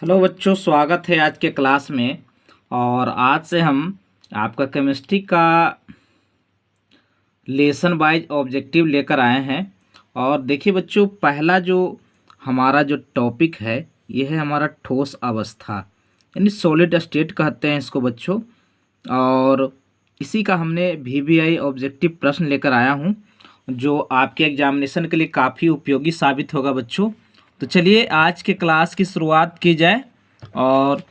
Hello बच्चों, स्वागत है आज के क्लास में। और आज से हम आपका केमिस्ट्री का लेसन वाइज ऑब्जेक्टिव लेकर आए हैं। और देखिए बच्चों, पहला जो हमारा जो टॉपिक है ये है हमारा ठोस अवस्था, यानी सॉलिड स्टेट कहते हैं इसको बच्चों। और इसी का हमने वीवीआई ऑब्जेक्टिव प्रश्न लेकर आया हूँ जो आपके एग्जामिनेशन के लिए काफ़ी उपयोगी साबित होगा बच्चों। तो चलिए आज के क्लास की शुरुआत की जाए। और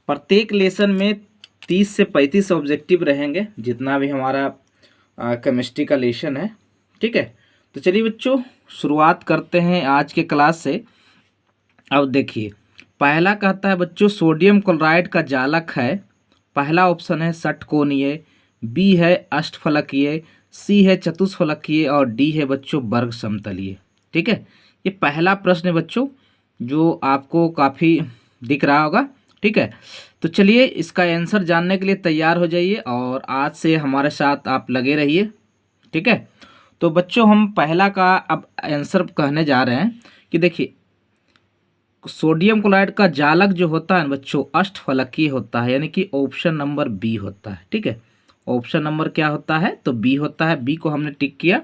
प्रत्येक लेसन में 30 से 35 ऑब्जेक्टिव रहेंगे, जितना भी हमारा केमिस्ट्री का लेसन है। ठीक है, तो चलिए बच्चों शुरुआत करते हैं आज के क्लास से। अब देखिए, पहला कहता है बच्चों सोडियम क्लोराइड का जालक है। पहला ऑप्शन है षटकोणीय, बी है अष्टफलकीय, सी है चतुष्फलकीय और डी है बच्चों वर्ग समतलीय। ठीक है, ये पहला प्रश्न है बच्चों जो आपको काफ़ी दिख रहा होगा। ठीक है, तो चलिए इसका आंसर जानने के लिए तैयार हो जाइए और आज से हमारे साथ आप लगे रहिए। ठीक है, तो बच्चों हम पहला का अब आंसर कहने जा रहे हैं कि देखिए सोडियम क्लोराइड का जालक जो होता है बच्चों अष्टफलकीय होता है, यानी कि ऑप्शन नंबर बी होता है। ठीक है, ऑप्शन नंबर क्या होता है तो बी होता है। बी को हमने टिक किया।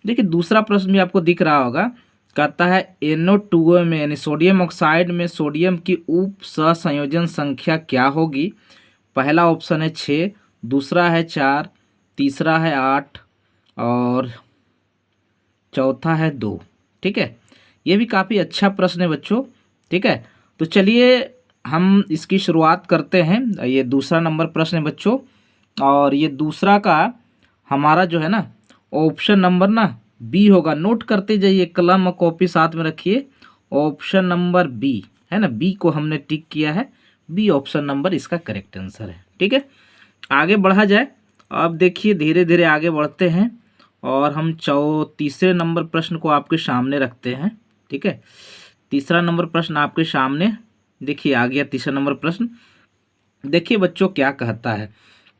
देखिए दूसरा प्रश्न भी आपको दिख रहा होगा, कहता है NO2 में यानी सोडियम ऑक्साइड में सोडियम की उप सहसंयोजन संख्या क्या होगी। पहला ऑप्शन है 6, दूसरा है 4, तीसरा है 8 और चौथा है 2। ठीक है, ये भी काफ़ी अच्छा प्रश्न है बच्चों। ठीक है, तो चलिए हम इसकी शुरुआत करते हैं। ये दूसरा नंबर प्रश्न है बच्चों और ये दूसरा का हमारा जो है ना ऑप्शन नंबर ना बी होगा। नोट करते जाइए, कलम और कॉपी साथ में रखिए। ऑप्शन नंबर बी है ना, बी को हमने टिक किया है। बी ऑप्शन नंबर इसका करेक्ट आंसर है। ठीक है, आगे बढ़ा जाए। अब देखिए धीरे धीरे आगे बढ़ते हैं और हम तीसरे नंबर प्रश्न को आपके सामने रखते हैं। ठीक है, तीसरा नंबर प्रश्न आपके सामने देखिए आ गया। तीसरा नंबर प्रश्न देखिए बच्चों क्या कहता है।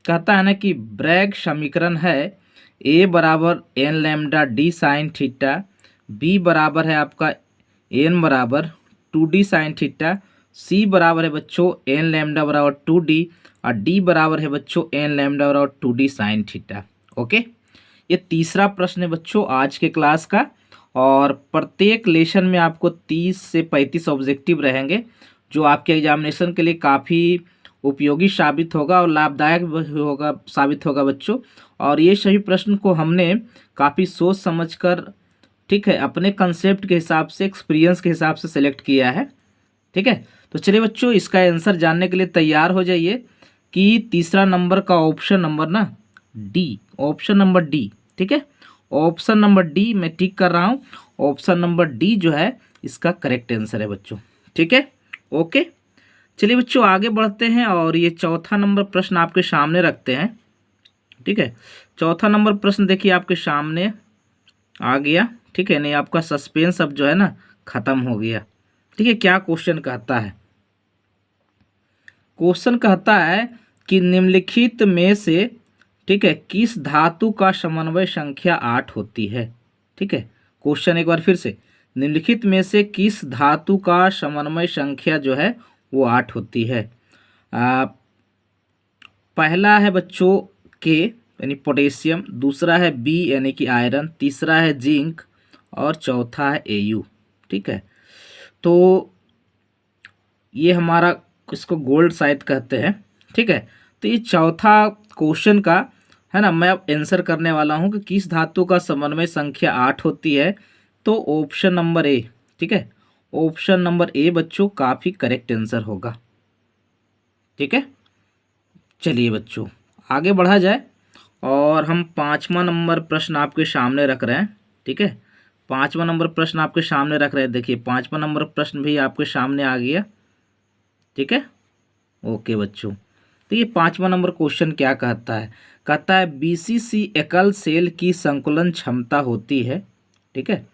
कहता है ना कि ब्रैग समीकरण है ए बराबर N lambda D sine theta, B बराबर है आपका एन बराबर 2d साइन थीटा, सी बराबर है बच्चों एन लैम्डा बराबर 2d और डी बराबर है बच्चों एन लैम्डा बराबर 2d साइन थीटा। ओके, ये तीसरा प्रश्न है बच्चों आज के क्लास का। और प्रत्येक लेसन में आपको 30 से 35 ऑब्जेक्टिव रहेंगे जो आपके एग्जामिनेशन के लिए काफ़ी उपयोगी साबित होगा और लाभदायक होगा साबित होगा बच्चों। और ये सभी प्रश्न को हमने काफ़ी सोच समझकर, ठीक है, अपने कंसेप्ट के हिसाब से, एक्सपीरियंस के हिसाब से सेलेक्ट किया है। ठीक है, तो चलिए बच्चों इसका आंसर जानने के लिए तैयार हो जाइए कि तीसरा नंबर का ऑप्शन नंबर ना डी, ऑप्शन नंबर डी। ठीक है, ऑप्शन नंबर डी मैं टिक कर रहा हूँ। ऑप्शन नंबर डी जो है इसका करेक्ट आंसर है बच्चों। ठीक है, ओके, चलिए बच्चों आगे बढ़ते हैं और ये चौथा नंबर प्रश्न आपके सामने रखते हैं। ठीक है, चौथा नंबर प्रश्न देखिए आपके सामने आ गया। ठीक है, नहीं आपका सस्पेंस अब जो है ना खत्म हो गया। ठीक है, क्या क्वेश्चन कहता है। क्वेश्चन कहता है कि निम्नलिखित में से, ठीक है, किस धातु का समन्वय संख्या 8 होती है। ठीक है, क्वेश्चन एक बार फिर से, निम्नलिखित में से किस धातु का समन्वय संख्या जो है वो 8 होती है। पहला है बच्चों के यानी पोटेशियम, दूसरा है बी यानी कि आयरन, तीसरा है जिंक और चौथा है एयू। ठीक है, तो ये हमारा इसको गोल्ड शायद कहते हैं। ठीक है, तो ये चौथा क्वेश्चन का है ना मैं अब आंसर करने वाला हूँ कि किस धातु का समन्वय संख्या 8 होती है। तो ऑप्शन नंबर ए, ठीक है, ऑप्शन नंबर ए बच्चों काफ़ी करेक्ट आंसर होगा। ठीक है, चलिए बच्चों आगे बढ़ा जाए और हम पाँचवा नंबर प्रश्न आपके सामने रख रहे हैं। ठीक है, पाँचवा नंबर प्रश्न आपके सामने रख रहे हैं। देखिए पाँचवा नंबर प्रश्न भी आपके सामने आ गया। ठीक है, ओके बच्चों, तो ये पाँचवा नंबर क्वेश्चन क्या कहता है। कहता है BCC एकल सेल की संकुलन क्षमता होती है। ठीक है,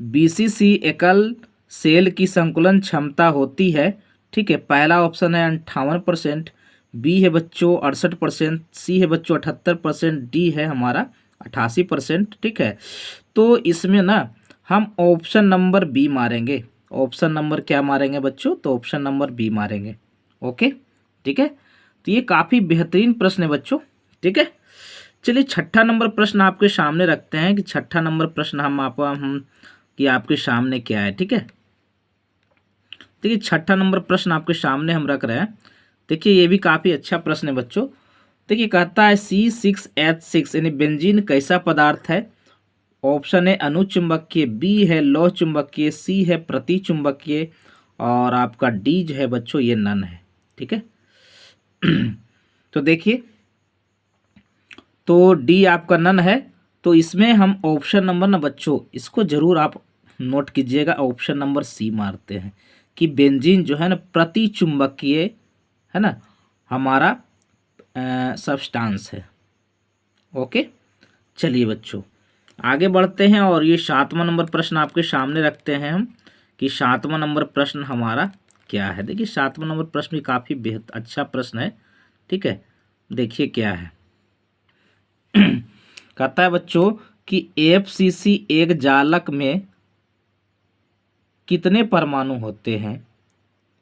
BCC एकल सेल की संकुलन क्षमता होती है। ठीक है, पहला ऑप्शन है 58%, बी है बच्चों 68%, सी है बच्चों 78%, डी है हमारा 88%। ठीक है, तो इसमें ना हम ऑप्शन नंबर बी मारेंगे। ऑप्शन नंबर क्या मारेंगे बच्चों? तो ऑप्शन नंबर बी मारेंगे। ओके, ठीक है। तो ये काफ़ी बेहतरीन प्रश्न है बच्चों, ठीक है। चलिए छठा नंबर प्रश्न आपके सामने रखते हैं कि छठा नंबर प्रश्न हम कि आपके सामने क्या है, ठीक है। देखिए छठा नंबर प्रश्न आपके सामने हम रख रहे हैं। देखिए ये भी काफ़ी अच्छा प्रश्न है बच्चों। देखिए कहता है C6H6 यानी बेंजीन कैसा पदार्थ है? ऑप्शन है अनुचुंबकीय, बी है लौह चुंबकीय, सी है प्रति चुंबकीय और आपका डी जो है बच्चों ये नन है, ठीक है। तो देखिए, तो डी आपका नन है, तो इसमें हम ऑप्शन नंबर ना बच्चों इसको जरूर आप नोट कीजिएगा, ऑप्शन नंबर सी मारते हैं कि बेंजीन जो है ना प्रति चुंबकीय है ना हमारा सब्सटेंस है। ओके, चलिए बच्चों आगे बढ़ते हैं और ये सातवां नंबर प्रश्न आपके सामने रखते हैं हम कि सातवां नंबर प्रश्न हमारा क्या है। देखिए सातवां नंबर प्रश्न भी काफ़ी बेहद अच्छा प्रश्न है, ठीक है। देखिए क्या है, कहता है बच्चों कि FCC एक जालक में कितने परमाणु होते हैं?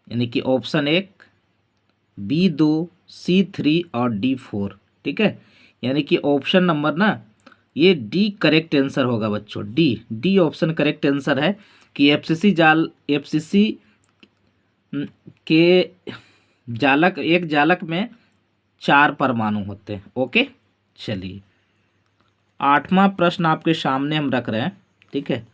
यानी कि ऑप्शन 1, B2, C3 और D4, ठीक है। यानी कि ऑप्शन नंबर ना ये डी करेक्ट आंसर होगा बच्चों। डी ऑप्शन करेक्ट आंसर है कि FCC के एक जालक में 4 परमाणु होते हैं। ओके, चलिए आठवां प्रश्न आपके सामने हम रख रहे हैं, ठीक है।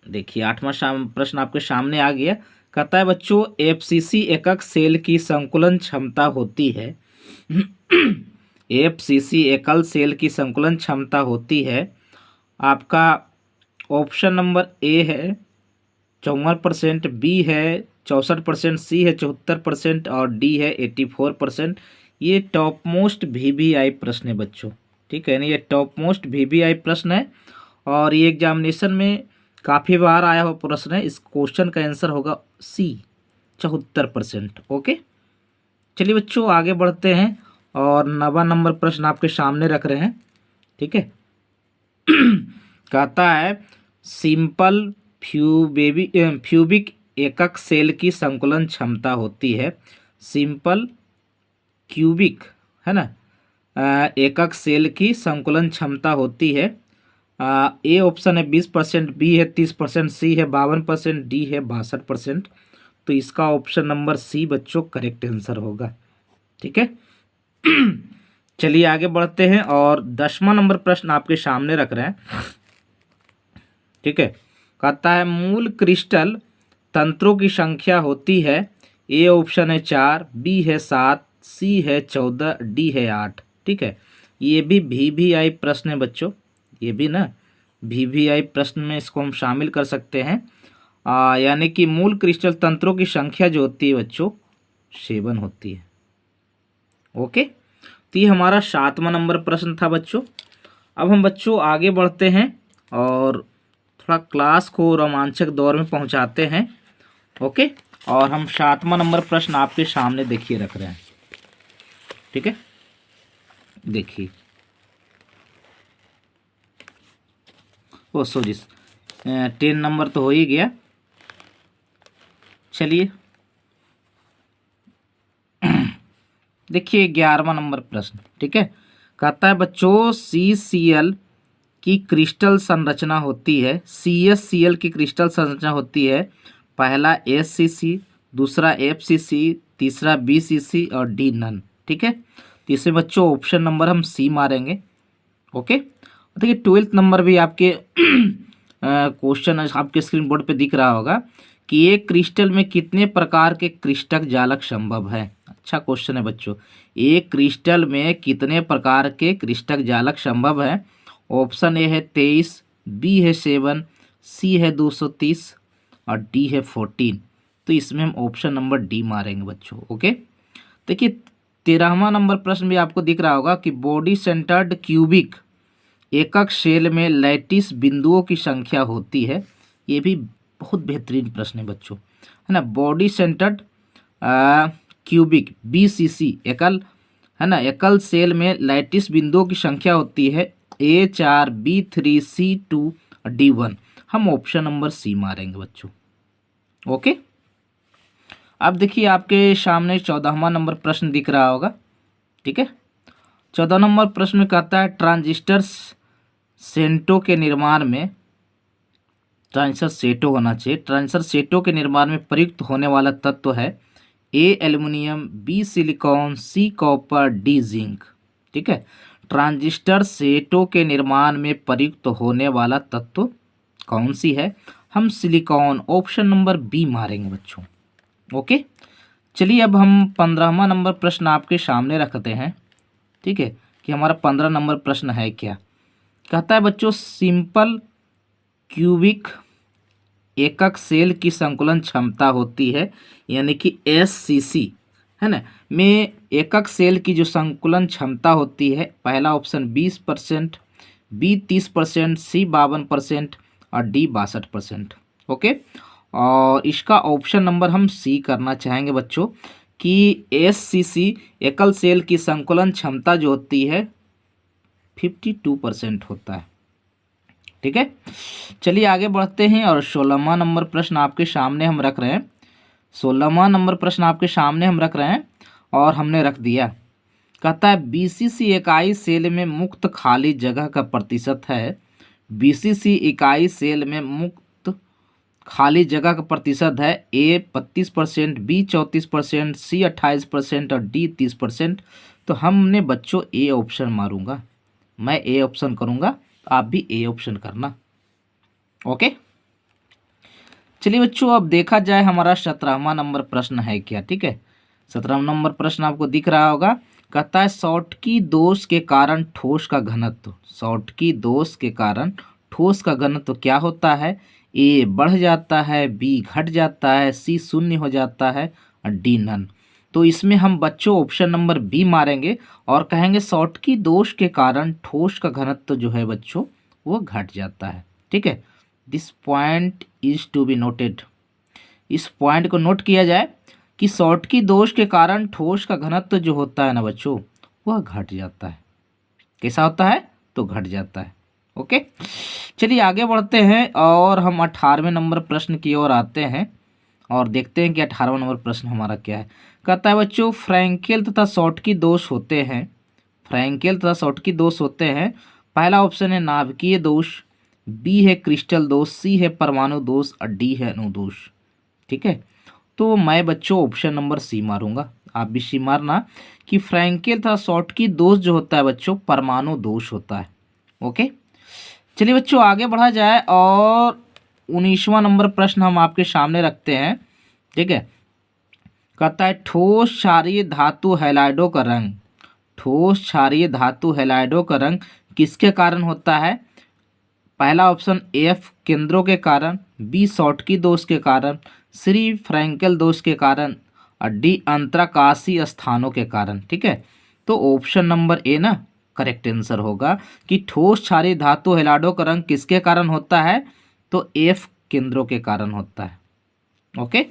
देखिए आठवां प्रश्न आपके सामने आ गया। कहता है बच्चों FCC एकक सेल की संकुलन क्षमता होती है। FCC एकल सेल की संकुलन क्षमता होती है आपका ऑप्शन नंबर ए है 54%, बी है 64%, सी है 74% और डी है 84%। ये टॉप मोस्ट VBI प्रश्न है बच्चों, ठीक है ना। ये टॉप मोस्ट VBI प्रश्न है और ये एग्जामिनेशन में काफ़ी बार आया हुआ प्रश्न है। इस क्वेश्चन का आंसर होगा सी 74%। ओके, चलिए बच्चों आगे बढ़ते हैं और 9वां नंबर प्रश्न आपके सामने रख रहे हैं, ठीक है। कहता है सिंपल फ्यूबिक एकक सेल की संकुलन क्षमता होती है। सिंपल क्यूबिक है ना एकक सेल की संकुलन क्षमता होती है। ए ऑप्शन है 20%, बी है 30%, सी है 52%, डी है 62%। तो इसका ऑप्शन नंबर सी बच्चों करेक्ट आंसर होगा, ठीक है। चलिए आगे बढ़ते हैं और 10वां नंबर प्रश्न आपके सामने रख रहे हैं, ठीक है। कहता है मूल क्रिस्टल तंत्रों की संख्या होती है। ए ऑप्शन है 4, बी है 7, सी है 14, डी है 8, ठीक है। ये भी VBI प्रश्न है बच्चों, ये भी ना VBI प्रश्न में इसको हम शामिल कर सकते हैं। यानी कि मूल क्रिस्टल तंत्रों की संख्या जो होती है बच्चों 7 होती है। ओके, तो ये हमारा 7वां नंबर प्रश्न था बच्चों। अब हम बच्चों आगे बढ़ते हैं और थोड़ा क्लास को रोमांचक दौर में पहुंचाते हैं। ओके, और हम 7वां नंबर प्रश्न आपके सामने देखिए रख रहे हैं, ठीक है। देखिए ओ सॉरी 10 नंबर तो हो ही गया। चलिए देखिए 11वां नंबर प्रश्न, ठीक है। कहता है बच्चों CCl की क्रिस्टल संरचना होती है। CSCl की क्रिस्टल संरचना होती है। पहला SCC, दूसरा FCC, तीसरा BCC और डी नन, ठीक है। तो इसमें बच्चों ऑप्शन नंबर हम सी मारेंगे। ओके, देखिए 12th नंबर भी आपके क्वेश्चन आपके स्क्रीन बोर्ड पे दिख रहा होगा कि एक क्रिस्टल में कितने प्रकार के क्रिस्टक जालक संभव है। अच्छा क्वेश्चन है बच्चों, एक क्रिस्टल में कितने प्रकार के क्रिस्टक जालक संभव है। ऑप्शन ए है 23, बी है 7, सी है 230 और डी है 14। तो इसमें हम ऑप्शन नंबर डी मारेंगे बच्चों। ओके, देखिए 13वां नंबर प्रश्न भी आपको दिख रहा होगा कि बॉडी सेंटर्ड क्यूबिक एकक सेल में लैटिस बिंदुओं की संख्या होती है। ये भी बहुत बेहतरीन प्रश्न है बच्चों, है ना। बॉडी सेंटर्ड क्यूबिक BCC एकल है ना एकल सेल में लैटिस बिंदुओं की संख्या होती है A4, B3, C2 और D1। हम ऑप्शन नंबर सी मारेंगे बच्चों। ओके, अब देखिए आपके सामने 14वां नंबर प्रश्न दिख रहा होगा। ठीक है, 14 नंबर प्रश्न में कहता है ट्रांजिस्टर सेटों के निर्माण में, ट्रांजिस्टर सेटों होना चाहिए, ट्रांजिस्टर सेटों के निर्माण में प्रयुक्त होने वाला तत्व है A aluminium, B silicon, C copper, D zinc. ठीक है, ट्रांजिस्टर सेटों के निर्माण में प्रयुक्त होने वाला तत्व कौन सी है? हम सिलिकॉन, ऑप्शन नंबर बी मारेंगे बच्चों। ओके, चलिए अब हम 15वां नंबर प्रश्न आपके सामने रखते हैं। ठीक है, कि हमारा 15 नंबर प्रश्न है क्या। कहता है बच्चों सिंपल क्यूबिक एकक सेल की संकुलन क्षमता होती है, यानी कि SCC है ना, में एकक सेल की जो संकुलन क्षमता होती है, पहला ऑप्शन 20%, बी 30%, सी 52% और डी 62%। ओके, और इसका ऑप्शन नंबर हम सी करना चाहेंगे बच्चों कि SCC एकल सेल की संकुलन क्षमता जो होती है 52% होता है। ठीक है, चलिए आगे बढ़ते हैं और 16वां नंबर प्रश्न आपके सामने हम रख रहे हैं। 16वां नंबर प्रश्न आपके सामने हम रख रहे हैं और हमने रख दिया। कहता है BCC इकाई सेल में मुक्त खाली जगह का प्रतिशत है। BCC इकाई सेल में मुक्त खाली जगह का प्रतिशत है A 32%, B 34%, C 28% और D 30%। तो हमने बच्चों ए ऑप्शन मारूंगा, मैं ए ऑप्शन करूंगा, आप भी ए ऑप्शन करना। ओके, चलिए बच्चों अब देखा जाए हमारा 17वां नंबर प्रश्न है क्या। ठीक है, 17वां नंबर प्रश्न आपको दिख रहा होगा। कहता है शॉटकी दोष के कारण ठोस का घनत्व, शॉटकी दोष के कारण ठोस का घनत्व क्या होता है? ए बढ़ जाता है, बी घट जाता है, सी शून्य हो जाता है और डी नन। तो इसमें हम बच्चों ऑप्शन नंबर बी मारेंगे और कहेंगे शॉटकी दोष के कारण ठोस का घनत्व जो है बच्चों वो घट जाता है। ठीक है, this point is to be noted, इस पॉइंट को नोट किया जाए कि शॉटकी दोष के कारण ठोस का घनत्व जो होता है ना बच्चों वह घट जाता है। कैसा होता है? तो घट जाता है। ओके, चलिए आगे बढ़ते हैं और हम 18वें नंबर प्रश्न की ओर आते हैं और देखते हैं कि 18वां नंबर प्रश्न हमारा क्या है। कहता है बच्चों फ्रैंकेल तथा शॉटकी दोष होते हैं, फ्रैंकेल तथा शॉटकी दोष होते हैं। पहला ऑप्शन है नाभिकीय दोष, बी है क्रिस्टल दोष, सी है परमाणु दोष और डी है अनुदोष। ठीक है, तो मैं बच्चों ऑप्शन नंबर सी मारूंगा, आप भी सी मारना कि फ्रैंकेल तथा शॉटकी दोष जो होता है बच्चों परमाणु दोष होता है। ओके, चलिए बच्चों आगे बढ़ा जाए और 19वां नंबर प्रश्न हम आपके सामने रखते हैं। ठीक है, कहता है ठोस क्षारीय धातु हैलाइडों का रंग, ठोस क्षारीय धातु हैलाइडों का रंग किसके कारण होता है? पहला ऑप्शन एफ केंद्रों के कारण, बी शॉटकी दोष के कारण, सी फ्रैंकेल दोष के कारण और डी अंतराकाशीय स्थानों के कारण। ठीक है, तो ऑप्शन नंबर ए ना करेक्ट आंसर होगा कि ठोस क्षारीय धातु हैलाइडों का रंग किसके कारण होता है? तो एफ केंद्रों के कारण होता है। ओके,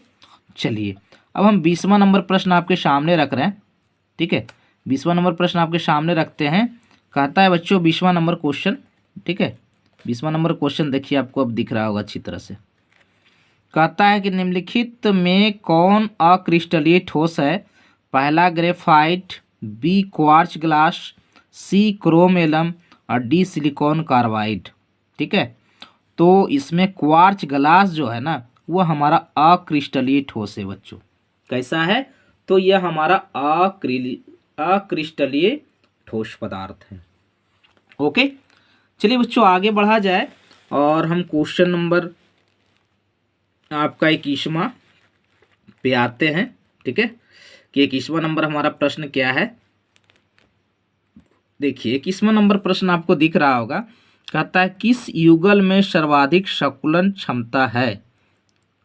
चलिए अब हम 20वां नंबर प्रश्न आपके सामने रख रहे हैं। ठीक है, 20वां नंबर प्रश्न आपके सामने रखते हैं। कहता है बच्चों 20वां नंबर क्वेश्चन, ठीक है 20वां नंबर क्वेश्चन देखिए आपको अब दिख रहा होगा अच्छी तरह से। कहता है कि निम्नलिखित में कौन अक्रिस्टलीय ठोस है? पहला ग्रेफाइट, बी क्वार्ट्ज ग्लास, सी क्रोम एलम और डी सिलिकॉन कार्बाइड। ठीक है, तो इसमें क्वार्ट्ज ग्लास जो है ना वो हमारा अक्रिस्टलीय ठोस है बच्चों। कैसा है? तो यह हमारा अक्रिस्टलीय ठोस पदार्थ है। ओके, चलिए बच्चों आगे बढ़ा जाए और हम क्वेश्चन नंबर आपका 21वां पे आते हैं। ठीक है, कि 21वां नंबर हमारा प्रश्न क्या है। देखिए 21वां नंबर प्रश्न आपको दिख रहा होगा। कहता है किस युगल में सर्वाधिक संकुलन क्षमता है?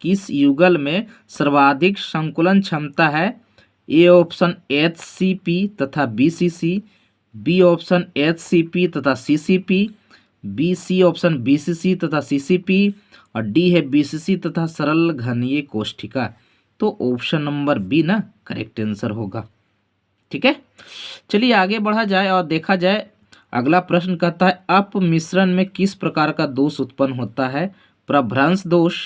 किस युगल में सर्वाधिक संकुलन क्षमता है? ए ऑप्शन HCP तथा BCC, बी ऑप्शन HCP तथा CCP, B C option BCC तथा CCP और डी है BCC तथा सरल घनीय कोष्ठिका। तो ऑप्शन नंबर बी ना करेक्ट आंसर होगा। ठीक है, चलिए आगे बढ़ा जाए और देखा जाए। अगला प्रश्न कहता है अपमिश्रण में किस प्रकार का दोष उत्पन्न होता है? प्रभ्रंश दोष,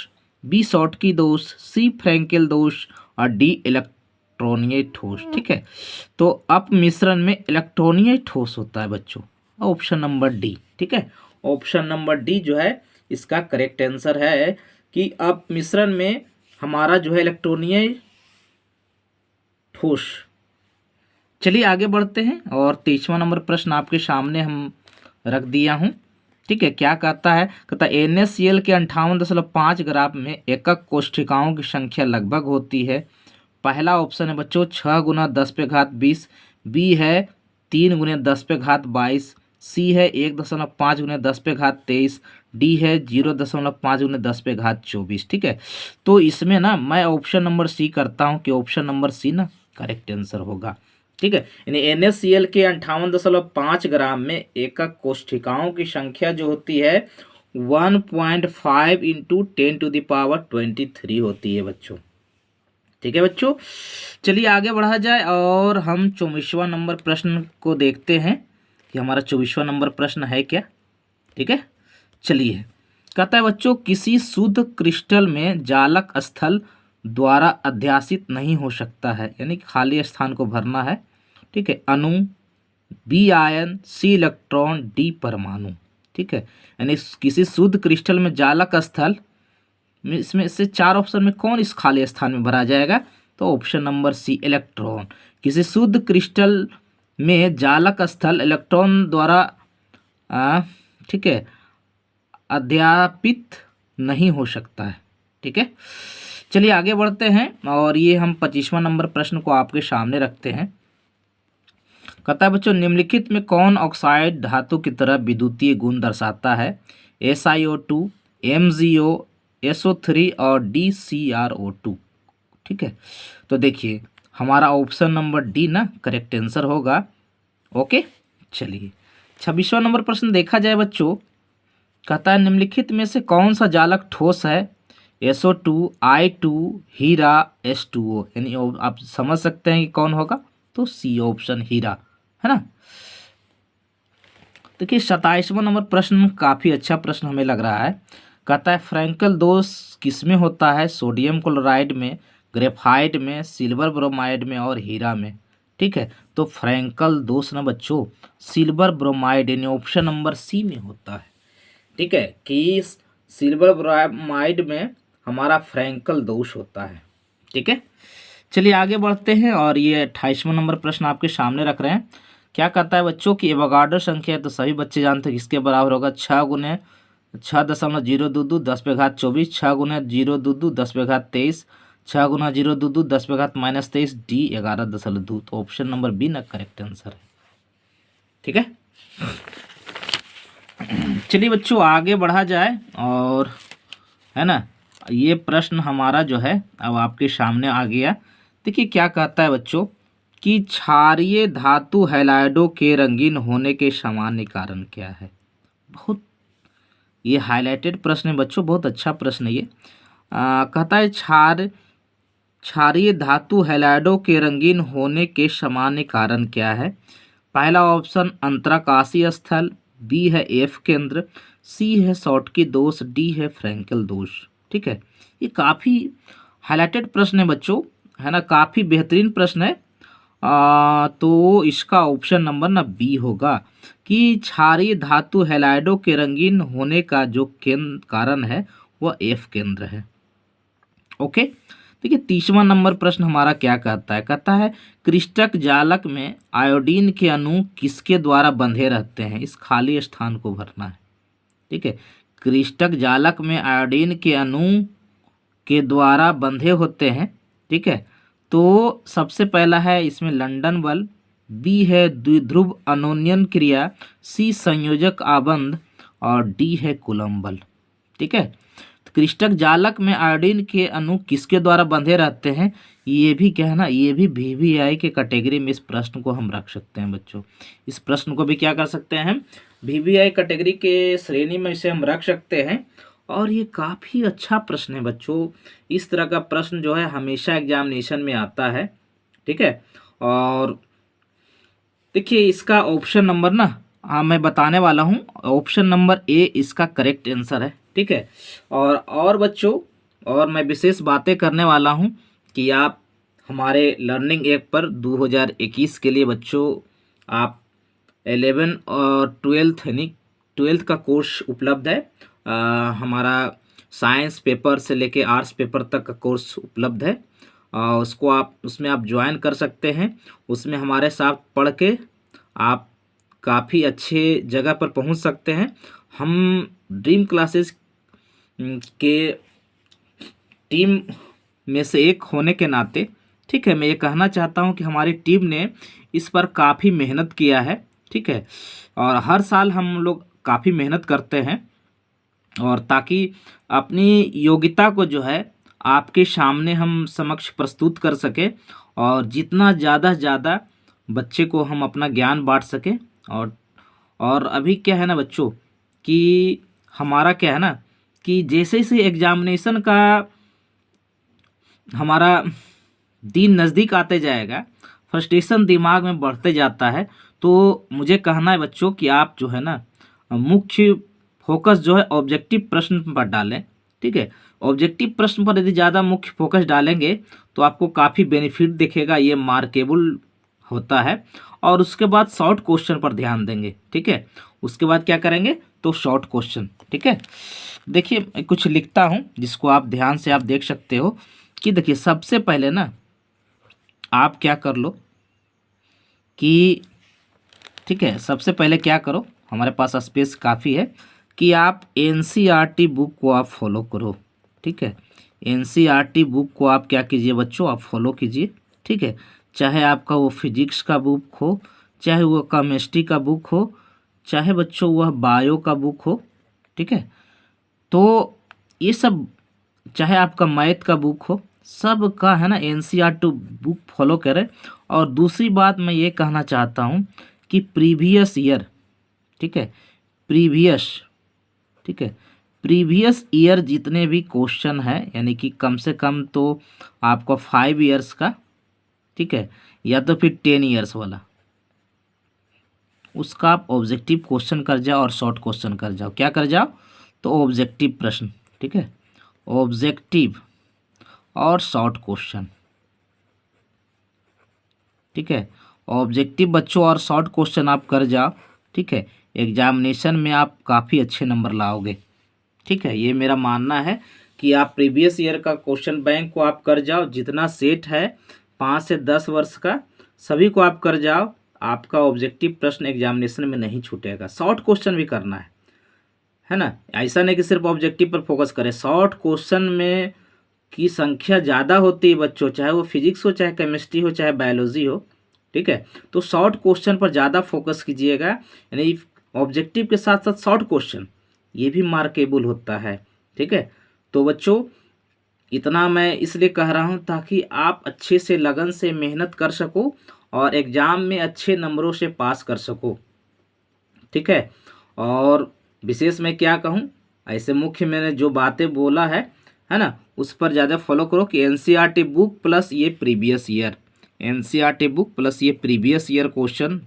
बी शॉटकी दोष, सी फ्रैंकेल दोष और डी इलेक्ट्रॉनीय ठोस। ठीक है, तो अपमिश्रण में इलेक्ट्रॉनीय ठोस होता है बच्चों, ऑप्शन नंबर डी। ठीक है, ऑप्शन नंबर डी जो है इसका करेक्ट आंसर है कि अपमिश्रण में हमारा जो है इलेक्ट्रॉनीय ठोस। चलिए आगे बढ़ते हैं और 23वां नंबर प्रश्न आपके सामने हम रख दिया हूं। ठीक है, क्या कहता है? कहता है NaCl के 58.5 ग्राम में एकक कोशिकाओं की संख्या लगभग होती है। पहला ऑप्शन है बच्चों 6 गुना 10 पे घात 20, बी है 3 गुना 10 पे घात 22, सी है 1.5 गुना 10 पे घात 23, डी है 0.5 गुना 10 पे घात 24। ठीक है, तो इसमें ना मैं ऑप्शन नंबर सी करता हूँ कि ऑप्शन नंबर सी ना करेक्ट आंसर होगा। ठीक है, यानी NaCl के 58.5 ग्राम में एकक कोशिकाओं की संख्या जो होती है 1.5 इंटू 10⁻23 होती है बच्चों। ठीक है बच्चों, चलिए आगे बढ़ा जाए और हम 24वां नंबर प्रश्न को देखते हैं कि हमारा 24वां नंबर प्रश्न है क्या। ठीक है, चलिए कहता है बच्चों किसी शुद्ध क्रिस्टल में जालक स्थल द्वारा अध्यासित नहीं हो सकता है, यानी खाली स्थान को भरना है। ठीक है, अणु, बी आयन, सी इलेक्ट्रॉन, डी परमाणु। ठीक है, यानी किसी शुद्ध क्रिस्टल में जालक स्थल, इसमें से 4 ऑप्शन में कौन इस खाली स्थान में भरा जाएगा? तो ऑप्शन नंबर सी इलेक्ट्रॉन। किसी शुद्ध क्रिस्टल में जालक स्थल इलेक्ट्रॉन द्वारा ठीक है अध्यापित नहीं हो सकता है। ठीक है, चलिए आगे बढ़ते हैं और ये हम 25वां नंबर प्रश्न को आपके सामने रखते हैं। कहता है बच्चों निम्नलिखित में कौन ऑक्साइड धातु की तरह विद्युतीय गुण दर्शाता है? SiO2, MgO, SO3 और DCrO2। ठीक है, तो देखिए हमारा ऑप्शन नंबर डी ना करेक्ट आंसर होगा। ओके, चलिए 26वां नंबर प्रश्न देखा जाए बच्चों। कहता है निम्नलिखित में से कौन सा जालक ठोस है? SO2, I2, हीरा, H2O। यानी आप समझ सकते हैं कि कौन होगा, तो सी ऑप्शन हीरा है ना। देखिए 27वां नंबर प्रश्न काफ़ी अच्छा प्रश्न हमें लग रहा है। कहता है फ्रैंकल दोष किसमें होता है? सोडियम क्लोराइड में, ग्रेफाइट में, सिल्वर ब्रोमाइड में और हीरा में। ठीक है, तो फ्रैंकल दोष ना बच्चों सिल्वर ब्रोमाइड यानी ऑप्शन नंबर सी में होता है। ठीक है, कि सिल्वर ब्रोमाइड में हमारा फ्रैंकल दोष होता है। ठीक है, चलिए आगे बढ़ते हैं और ये 28वां नंबर प्रश्न आपके सामने रख रहे हैं। क्या कहता है बच्चों की एवोगाड्रो संख्या है, तो सभी बच्चे जानते हैं किसके बराबर होगा? 6 गुने 6.022 10 पे घात 24, 6 गुना 022 10 पे घात 23, 6 गुना 022 10 पे घात -23, डी 11.2। तो ऑप्शन नंबर बी ना करेक्ट आंसर है। ठीक है, चलिए बच्चों आगे बढ़ा जाए और है ना ये प्रश्न हमारा जो है अब आपके सामने आ गया। देखिए क्या कहता है बच्चों कि क्षारीय धातु हैलाइडों के रंगीन होने के सामान्य कारण क्या है? बहुत ये हाईलाइटेड प्रश्न है बच्चों, बहुत अच्छा प्रश्न है ये। कहता है क्षारीय धातु हैलाइडों के रंगीन होने के सामान्य कारण क्या है? पहला ऑप्शन अंतराकाशीय स्थल, बी है एफ केंद्र, सी है शॉटकी दोष, डी है फ्रैंकल दोष। ठीक है, ये काफ़ी हाईलाइटेड प्रश्न है बच्चों, है ना, काफ़ी बेहतरीन प्रश्न है। तो इसका ऑप्शन नंबर ना बी होगा कि क्षारीय धातु हैलाइडों के रंगीन होने का जो केंद्र कारण है वह एफ केंद्र है। ओके, देखिए 30वां नंबर प्रश्न हमारा क्या कहता है? कहता है क्रिस्टक जालक में आयोडीन के अणु किसके द्वारा बंधे रहते हैं? इस खाली स्थान को भरना है। ठीक है, क्रिस्टक जालक में आयोडीन के अणु के द्वारा बंधे होते हैं। ठीक है, तो सबसे पहला है इसमें लंदन बल, बी है द्विध्रुव अनोन्यन क्रिया, सी संयोजक आबंध और डी है कूलम्ब बल। ठीक है, तो क्रिस्टक जालक में आयोडीन के अणु किसके द्वारा बंधे रहते हैं? ये भी क्या है ना, ये भी VVI के कैटेगरी में इस प्रश्न को हम रख सकते हैं बच्चों। इस प्रश्न को भी क्या कर सकते हैं हम? VVI कैटेगरी के श्रेणी में इसे हम रख सकते हैं। और ये काफ़ी अच्छा प्रश्न है बच्चों, इस तरह का प्रश्न जो है हमेशा एग्जामिनेशन में आता है। ठीक है, और देखिए इसका ऑप्शन नंबर ना मैं बताने वाला हूँ, ऑप्शन नंबर ए इसका करेक्ट आंसर है। ठीक है। और बच्चों, और मैं विशेष बातें करने वाला हूँ कि आप हमारे लर्निंग ऐप पर 2021 के लिए बच्चों आप 11 और 12th यानी 12th का कोर्स उपलब्ध है। हमारा साइंस पेपर से लेके आर्ट्स पेपर तक का कोर्स उपलब्ध है। उसको आप उसमें आप ज्वाइन कर सकते हैं। उसमें हमारे साथ पढ़ के आप काफ़ी अच्छे जगह पर पहुंच सकते हैं। हम ड्रीम क्लासेस के टीम में से एक होने के नाते, ठीक है, मैं ये कहना चाहता हूं कि हमारी टीम ने इस पर काफ़ी मेहनत किया है, ठीक है। और हर साल हम लोग काफ़ी मेहनत करते हैं और ताकि अपनी योग्यता को जो है आपके सामने हम समक्ष प्रस्तुत कर सके और जितना ज़्यादा से ज़्यादा बच्चे को हम अपना ज्ञान बांट सकें। और अभी क्या है ना बच्चों कि हमारा क्या है ना कि जैसे जैसे एग्जामिनेशन का हमारा दिन नज़दीक आते जाएगा, फ्रस्ट्रेशन दिमाग में बढ़ते जाता है। तो मुझे कहना है बच्चों कि आप जो है ना मुख्य फोकस जो है ऑब्जेक्टिव प्रश्न पर डालें, ठीक है। ऑब्जेक्टिव प्रश्न पर यदि ज़्यादा मुख्य फोकस डालेंगे तो आपको काफ़ी बेनिफिट दिखेगा, ये मार्केबल होता है। और उसके बाद शॉर्ट क्वेश्चन पर ध्यान देंगे, ठीक है। उसके बाद क्या करेंगे तो शॉर्ट क्वेश्चन, ठीक है। देखिए मैं कुछ लिखता हूँ जिसको आप ध्यान से आप देख सकते हो कि देखिए सबसे पहले ना आप क्या कर लो कि, ठीक है, सबसे पहले क्या करो, हमारे पास स्पेस काफ़ी है कि आप एनसीईआरटी बुक को आप फॉलो करो, ठीक है। एनसीईआरटी बुक को आप क्या कीजिए बच्चों, आप फॉलो कीजिए, ठीक है। चाहे आपका वो फिजिक्स का बुक हो, चाहे वो केमिस्ट्री का बुक हो, चाहे बच्चों वह बायो का बुक हो, ठीक है। तो ये सब, चाहे आपका मैथ का बुक हो, सब का है ना एनसीईआरटी बुक फॉलो करें। और दूसरी बात मैं ये कहना चाहता हूँ कि प्रीवियस ईयर, ठीक है, प्रीवियस, ठीक है, प्रीवियस ईयर जितने भी क्वेश्चन हैं यानी कि कम से कम तो आपको 5 ईयर्स का, ठीक है, या तो फिर 10 ईयर्स वाला, उसका आप ऑब्जेक्टिव क्वेश्चन कर जाओ और शॉर्ट क्वेश्चन कर जाओ। क्या कर जाओ तो ऑब्जेक्टिव प्रश्न, ठीक है, ऑब्जेक्टिव और शॉर्ट क्वेश्चन, ठीक है। ऑब्जेक्टिव बच्चों और शॉर्ट क्वेश्चन आप कर जाओ, ठीक है। एग्जामिनेशन में आप काफ़ी अच्छे नंबर लाओगे, ठीक है। ये मेरा मानना है कि आप प्रीवियस ईयर का क्वेश्चन बैंक को आप कर जाओ, जितना सेट है 5 से 10 वर्ष का सभी को आप कर जाओ, आपका ऑब्जेक्टिव प्रश्न एग्जामिनेशन में नहीं छूटेगा। शॉर्ट क्वेश्चन भी करना है ना, ऐसा नहीं कि सिर्फ ऑब्जेक्टिव पर फोकस करें। शॉर्ट क्वेश्चन में की संख्या ज़्यादा होती है बच्चों, चाहे वो फिजिक्स हो, चाहे केमिस्ट्री हो, चाहे बायोलॉजी हो, ठीक है। तो शॉर्ट क्वेश्चन पर ज़्यादा फोकस कीजिएगा, यानी ऑब्जेक्टिव के साथ साथ शॉर्ट क्वेश्चन ये भी मार्केबल होता है, ठीक है। तो बच्चों इतना मैं इसलिए कह रहा हूँ ताकि आप अच्छे से लगन से मेहनत कर सको और एग्ज़ाम में अच्छे नंबरों से पास कर सको, ठीक है। और विशेष मैं क्या कहूँ, ऐसे मुख्य मैंने जो बातें बोला है ना, उस पर ज़्यादा फॉलो करो कि एनसीईआरटी बुक प्लस ये previous year, NCERT book plus ये प्रीवियस ईयर क्वेश्चन,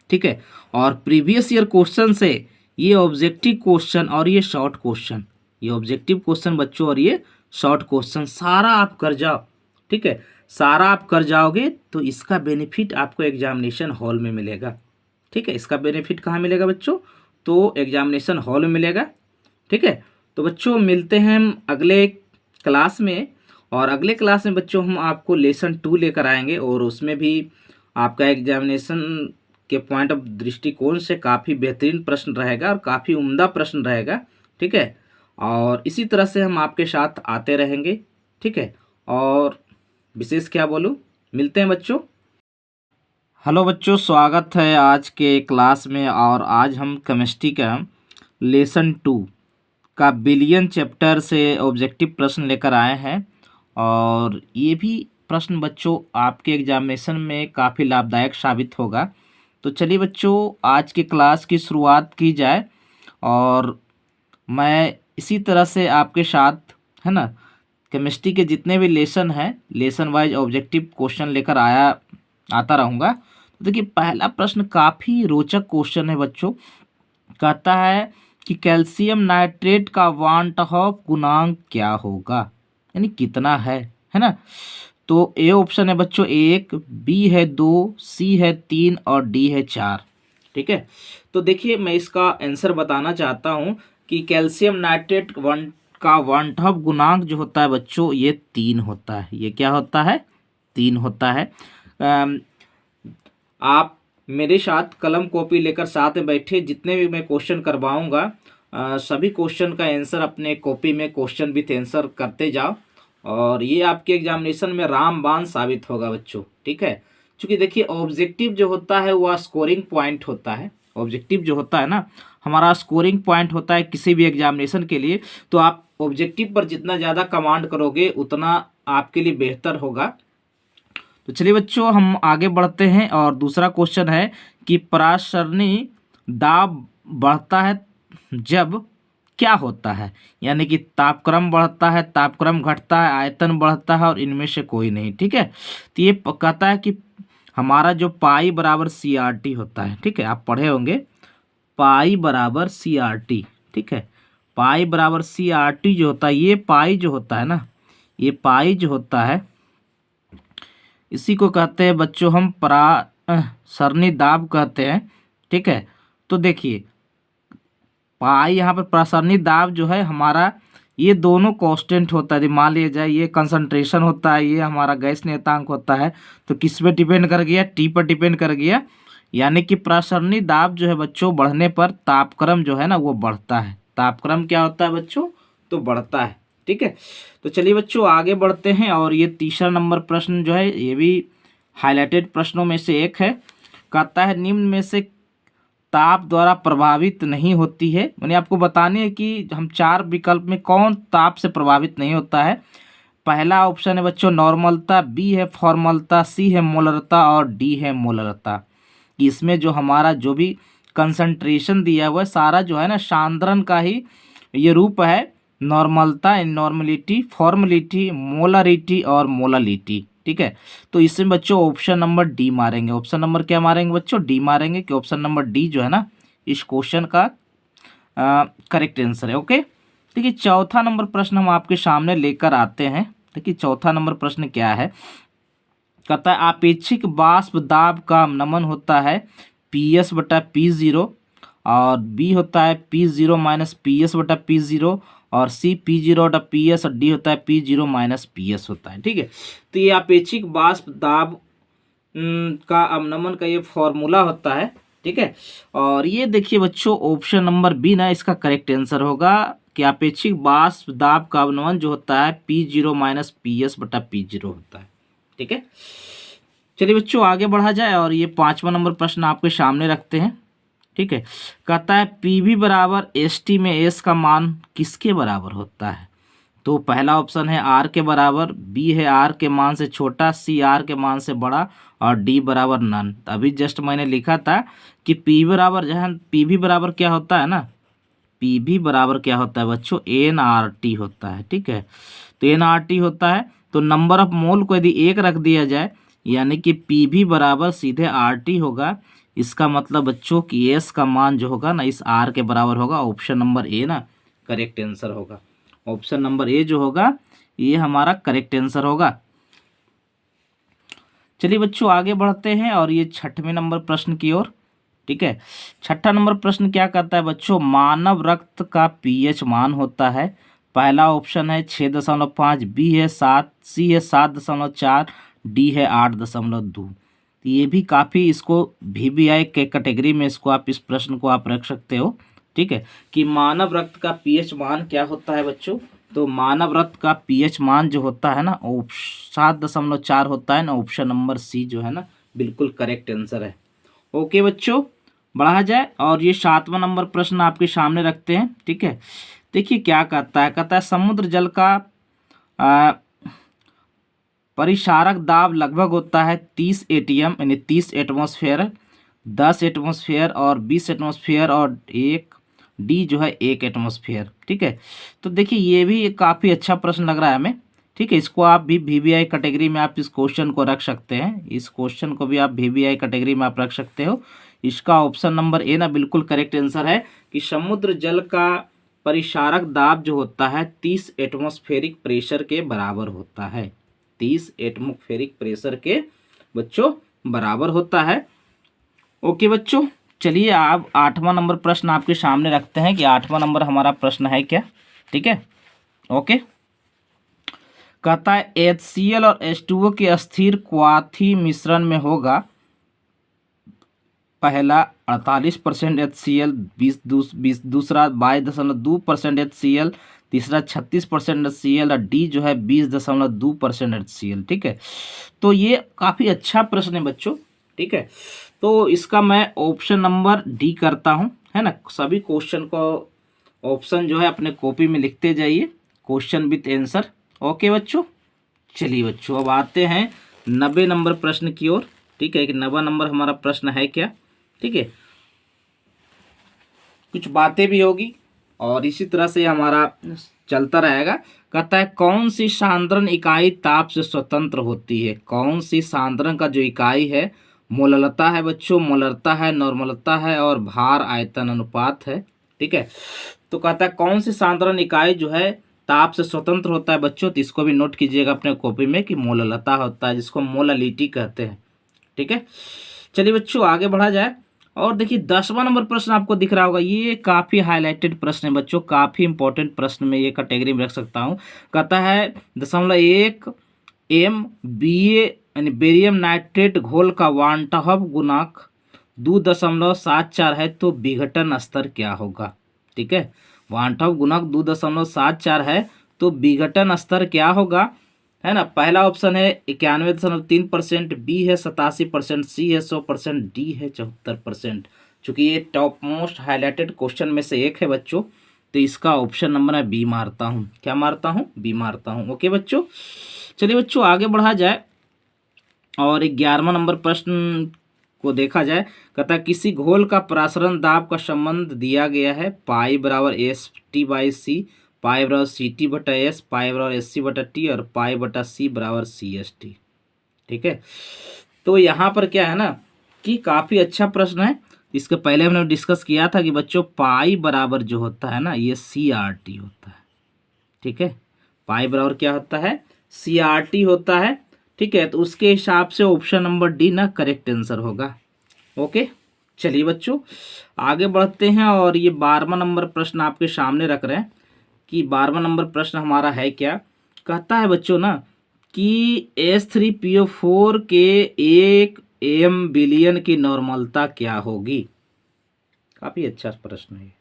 ठीक है। और प्रीवियस ईयर क्वेश्चन से ये ऑब्जेक्टिव क्वेश्चन और ये शॉर्ट क्वेश्चन, ये ऑब्जेक्टिव क्वेश्चन बच्चों और ये शॉर्ट क्वेश्चन सारा आप कर जाओ, ठीक है। सारा आप कर जाओगे तो इसका बेनिफिट आपको एग्जामिनेशन हॉल में मिलेगा, ठीक है। इसका बेनिफिट कहाँ मिलेगा बच्चों, तो एग्जामिनेशन हॉल में मिलेगा, ठीक है। तो बच्चों मिलते हैं हम अगले क्लास में, और अगले क्लास में बच्चों हम आपको लेसन 2 लेकर आएंगे और उसमें भी आपका एग्जामिनेशन के पॉइंट ऑफ दृष्टिकोण से काफ़ी बेहतरीन प्रश्न रहेगा और काफ़ी उम्दा प्रश्न रहेगा, ठीक है। और इसी तरह से हम आपके साथ आते रहेंगे, ठीक है। और विशेष क्या बोलूँ, मिलते हैं बच्चों। हेलो बच्चों, स्वागत है आज के क्लास में। और आज हम केमिस्ट्री का लेसन 2 का बिलियन चैप्टर से ऑब्जेक्टिव प्रश्न लेकर आए हैं। और ये भी प्रश्न बच्चों आपके एग्जामिनेशन में काफ़ी लाभदायक साबित होगा। तो चलिए बच्चों आज की क्लास की शुरुआत की जाए। और मैं इसी तरह से आपके साथ है ना केमिस्ट्री के जितने भी लेसन हैं लेसन वाइज ऑब्जेक्टिव क्वेश्चन लेकर आता रहूँगा। तो देखिए पहला प्रश्न काफ़ी रोचक क्वेश्चन है बच्चों। कहता है कि कैल्शियम नाइट्रेट का वान ऑफ गुणांक क्या होगा, यानी कितना है ना। तो ए ऑप्शन है बच्चों 1, बी है 2, सी है 3 और डी है 4। ठीक है, तो देखिए मैं इसका आंसर बताना चाहता हूँ कि कैल्शियम नाइट्रेट का वान ऑफ गुणांक जो होता है बच्चों ये 3 होता है। ये क्या होता है? 3 होता है। आप मेरे साथ कलम कॉपी लेकर साथ में बैठे, जितने भी मैं क्वेश्चन करवाऊंगा सभी क्वेश्चन का आंसर अपने कॉपी में क्वेश्चन विथ आंसर करते जाओ, और ये आपके एग्जामिनेशन में रामबाण साबित होगा बच्चों। ठीक है, क्योंकि देखिए ऑब्जेक्टिव जो होता है वह स्कोरिंग पॉइंट होता है। ऑब्जेक्टिव जो होता है ना हमारा स्कोरिंग पॉइंट होता है किसी भी एग्जामिनेशन के लिए। तो आप ऑब्जेक्टिव पर जितना ज़्यादा कमांड करोगे उतना आपके लिए बेहतर होगा। तो चलिए बच्चों हम आगे बढ़ते हैं, और दूसरा क्वेश्चन है कि परासरणी दाब बढ़ता है जब क्या होता है, यानी कि तापक्रम बढ़ता है, तापक्रम घटता है, आयतन बढ़ता है और इनमें से कोई नहीं। ठीक है, तो ये कहता है कि हमारा जो पाई बराबर सी आर टी होता है। ठीक है, आप पढ़े होंगे पाई बराबर सी आर टी। ठीक है, पाई बराबर सी आर टी जो होता है, ये पाई जो होता है ना, ये पाई जो होता है इसी को कहते हैं बच्चों हम परासरणी दाब कहते हैं। ठीक है, तो देखिए पाई यहाँ पर परासरणी दाब जो है हमारा ये दोनों कांस्टेंट होता है। मान लिया जाए ये कंसंट्रेशन होता है, ये हमारा गैस नियतांक होता है। तो किस पे डिपेंड कर गया? टी पर डिपेंड कर गया। यानी कि परासरणी दाब जो है बच्चों बढ़ने पर तापक्रम जो है ना वो बढ़ता है। तापक्रम क्या होता है बच्चों? तो बढ़ता है। ठीक है, तो चलिए बच्चों आगे बढ़ते हैं, और ये तीसरा नंबर प्रश्न जो है ये भी हाईलाइटेड प्रश्नों में से एक है। कहता है निम्न में से ताप द्वारा प्रभावित नहीं होती है। मैंने आपको बताने है कि हम 4 विकल्प में कौन ताप से प्रभावित नहीं होता है। पहला ऑप्शन है बच्चों नॉर्मलता, बी है फॉर्मलता, सी है मोलरता और डी है मोलरता। इसमें जो हमारा जो भी कंसंट्रेशन दिया हुआ है सारा जो है ना सांद्रण का ही ये रूप है। नॉर्मलता, नॉर्मलिटी, फॉर्मलिटी, मोलरिटी और मोलालिटी। ठीक है, तो इसमें बच्चों ऑप्शन नंबर डी मारेंगे। ऑप्शन नंबर क्या मारेंगे बच्चों? डी मारेंगे, कि ऑप्शन नंबर डी जो है ना इस क्वेश्चन का करेक्ट आंसर है। ओके, देखिए चौथा नंबर प्रश्न हम आपके सामने लेकर आते हैं। देखिए चौथा नंबर प्रश्न क्या है? कहता है आपेक्षिक वाष्प दाब का नमन होता है पी एस बटा पी जीरो, और बी होता है P zero minus P S बटा पी जीरो, और सी पी जीरो बटा पी एस, और डी होता है P zero minus P S होता है। ठीक है, तो ये आपेक्षिक वाष्प दाब का अवनमन का ये फॉर्मूला होता है। ठीक है, और ये देखिए बच्चों ऑप्शन नंबर बी ना इसका करेक्ट आंसर होगा कि आपेक्षिक वाष्प दाब का अवनमन जो होता है P zero minus P S बटा पी जीरो होता है। ठीक है, चलिए बच्चों आगे बढ़ा जाए, और ये 5वां नंबर प्रश्न आपके सामने रखते हैं। ठीक है, कहता है पी वी बराबर एस टी में एस का मान किसके बराबर होता है? तो पहला ऑप्शन है आर के बराबर, बी है आर के मान से छोटा, सी आर के मान से बड़ा, और डी बराबर नन। अभी जस्ट मैंने लिखा था कि पी बराबर जहाँ पी वी बराबर क्या होता है ना, पी वी बराबर क्या होता है बच्चों? एन आर टी होता है। ठीक है, तो एन आर टी होता है, तो नंबर ऑफ मोल को यदि 1 रख दिया जाए यानी कि पी वी बराबर सीधे आर टी होगा। इसका मतलब बच्चों कि एस का मान जो होगा ना इस आर के बराबर होगा। ऑप्शन नंबर ए ना करेक्ट आंसर होगा। ऑप्शन नंबर ए जो होगा ये हमारा करेक्ट आंसर होगा। चलिए बच्चों आगे बढ़ते हैं, और ये 6वें नंबर प्रश्न की ओर। ठीक है, 6ठा नंबर प्रश्न क्या कहता है बच्चों? मानव रक्त का पीएच मान होता है। पहला ऑप्शन है 6.5, बी है 7, सी है 7.4, डी है 8.2। ये भी काफ़ी इसको वीवीआई के कैटेगरी में इसको आप इस प्रश्न को आप रख सकते हो। ठीक है, कि मानव रक्त का पीएच मान क्या होता है बच्चों? तो मानव रक्त का पीएच मान जो होता है ना 7.4 होता है ना। ऑप्शन नंबर सी जो है ना बिल्कुल करेक्ट आंसर है। ओके बच्चों बढ़ा जाए, और ये 7वां नंबर प्रश्न आपके सामने रखते हैं। ठीक है, देखिए क्या कहता है? कहता है समुद्र जल का परिसारक दाब लगभग होता है 30 एटीएम यानी 30 एटमॉस्फेयर, 10 एटमॉस्फेयर और 20 एटमॉस्फेयर, और एक डी जो है 1 एटमॉस्फेयर। ठीक है, तो देखिए ये भी काफ़ी अच्छा प्रश्न लग रहा है हमें। ठीक है, इसको आप भी वीवीआई कैटेगरी में आप इस क्वेश्चन को रख सकते हैं। इस क्वेश्चन को भी आप वीवीआई कैटेगरी में आप रख सकते हो, इसका ऑप्शन नंबर ए ना बिल्कुल करेक्ट आंसर है कि समुद्र जल का परिसारक दाब जो होता है 30 एटमॉस्फेरिक प्रेशर के बराबर होता है। 30 एटमॉस्फेरिक प्रेशर के बच्चों बराबर होता है। ओके बच्चों, चलिए आप 8वां नंबर प्रश्न आपके सामने रखते हैं कि 8वां नंबर हमारा प्रश्न है क्या। ठीक है, ओके। कहता है HCl और H2O के अस्थिर क्वाथी मिश्रण में होगा पहला 48% HCl, 20 दूसरा 22.2% HCl, तीसरा 36% HCl और डी जो है 20.2% HCl। ठीक है, तो ये काफ़ी अच्छा प्रश्न है बच्चों। ठीक है, तो इसका मैं ऑप्शन नंबर डी करता हूँ, है ना। सभी क्वेश्चन को ऑप्शन जो है अपने कॉपी में लिखते जाइए, क्वेश्चन विथ आंसर। ओके बच्चों, चलिए बच्चों अब आते हैं 90 नंबर प्रश्न की ओर। ठीक है, कि 90 नंबर हमारा प्रश्न है क्या। ठीक है, कुछ बातें भी होगी और इसी तरह से हमारा चलता रहेगा। कहता है कौन सी सांद्रण इकाई ताप से स्वतंत्र होती है। कौन सी सांद्रण का जो इकाई है मोललता है बच्चों, मोलरता है, नॉर्मलता है और भार आयतन अनुपात है। ठीक है, तो कहता है कौन सी सांद्रण इकाई जो है ताप से स्वतंत्र होता है बच्चों। तो इसको भी नोट कीजिएगा अपने कॉपी में कि मोललता होता है, जिसको मोलालिटी कहते हैं। ठीक है, चलिए बच्चों आगे बढ़ा जाए। और देखिए 10वां नंबर प्रश्न आपको दिख रहा होगा, ये काफ़ी हाईलाइटेड प्रश्न है बच्चों, काफ़ी इंपॉर्टेंट प्रश्न में ये कैटेगरी में रख सकता हूँ। कहता है 0.1 MBA यानी बेरियम नाइट्रेट घोल का वांटहब गुणांक 2.74 है तो विघटन स्तर क्या होगा। ठीक है, वांटहब गुणांक 2.74 है तो विघटन स्तर क्या होगा, है ना। पहला ऑप्शन है 91.3%, बी है 87%, सी है 100%, डी है 74%। चूंकि ये टॉप मोस्ट हाईलाइटेड क्वेश्चन में से एक है बच्चों, तो इसका ऑप्शन नंबर मैं बी मारता हूँ। क्या मारता हूँ? बी मारता हूँ। ओके बच्चों, चलिए बच्चों आगे बढ़ा जाए और 11वां नंबर प्रश्न को देखा जाए। कहता है किसी घोल का प्रसारण दाब का संबंध दिया गया है, पाई बराबर ST/C, पाई बराबर CT/S, पाई बराबर SC/T और पाई बटा C बराबर CST। ठीक है, तो यहाँ पर क्या है ना कि काफ़ी अच्छा प्रश्न है। इसके पहले हमने डिस्कस किया था कि बच्चों पाई बराबर जो होता है ना ये CRT होता है। ठीक है, पाई बराबर क्या होता है? CRT होता है। ठीक है, तो उसके हिसाब से ऑप्शन नंबर डी ना करेक्ट आंसर होगा। ओके, चलिए बच्चों आगे बढ़ते हैं और ये 12वां नंबर प्रश्न आपके सामने रख रहे हैं कि 12वां नंबर प्रश्न हमारा है क्या। कहता है बच्चों ना कि H3PO4 के 1 M बिलियन की नॉर्मलता क्या होगी। काफ़ी अच्छा प्रश्न है।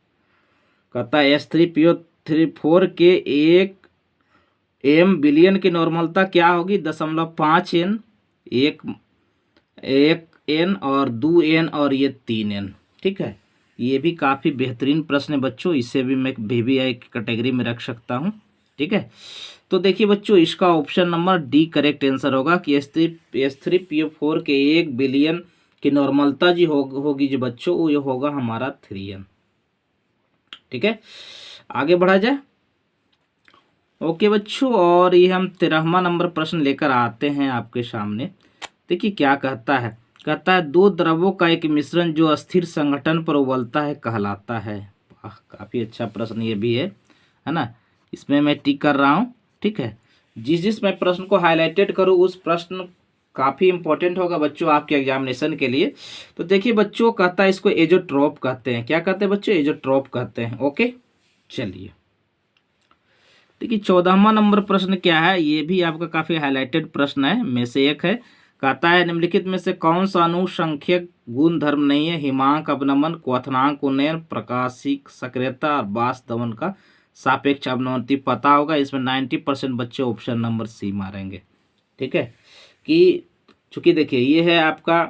कहता है H3PO4 के 1 M बिलियन की नॉर्मलता क्या होगी, 0.5 N, 1 N और 2 N और ये 3 N। ठीक है, ये भी काफ़ी बेहतरीन प्रश्न है बच्चों, इसे भी मैं VVI कैटेगरी में रख सकता हूँ। ठीक है, तो देखिए बच्चों इसका option number D correct answer होगा कि H3PO4 के 1 बिलियन की नॉर्मलता जी होगी जो बच्चों वो ये होगा हमारा 3N। ठीक है, आगे बढ़ा जाए। ओके बच्चों, और ये हम 13वां नंबर प्रश्न लेकर आते हैं आपके सामने। देखिए क्या कहता है। कहता है दो द्रवों का एक मिश्रण जो अस्थिर संगठन पर उबलता है कहलाता है। काफ़ी अच्छा प्रश्न ये भी है ना। इसमें मैं टिक कर रहा हूँ। ठीक है, जिस मैं प्रश्न को हाईलाइटेड करूँ उस प्रश्न काफ़ी इंपॉर्टेंट होगा बच्चों आपके एग्जामिनेशन के लिए। तो देखिए बच्चों कहता है इसको एजोट्रॉप कहते हैं। क्या कहते हैं बच्चों? एजोट्रॉप कहते हैं। ओके, चलिए देखिए 14वां नंबर प्रश्न क्या है, ये भी आपका काफ़ी हाईलाइटेड प्रश्न है में से एक है। कहता है निम्नलिखित में से कौन सा अनुसंख्यक गुण धर्म नहीं है, हिमांक अवनमन, क्वथनांक उन्नयन, प्रकाशिक सक्रियता और बाष्प दमन का सापेक्ष अवनति। पता होगा इसमें 90% बच्चे ऑप्शन नंबर सी मारेंगे। ठीक है, कि चूंकि देखिए ये है आपका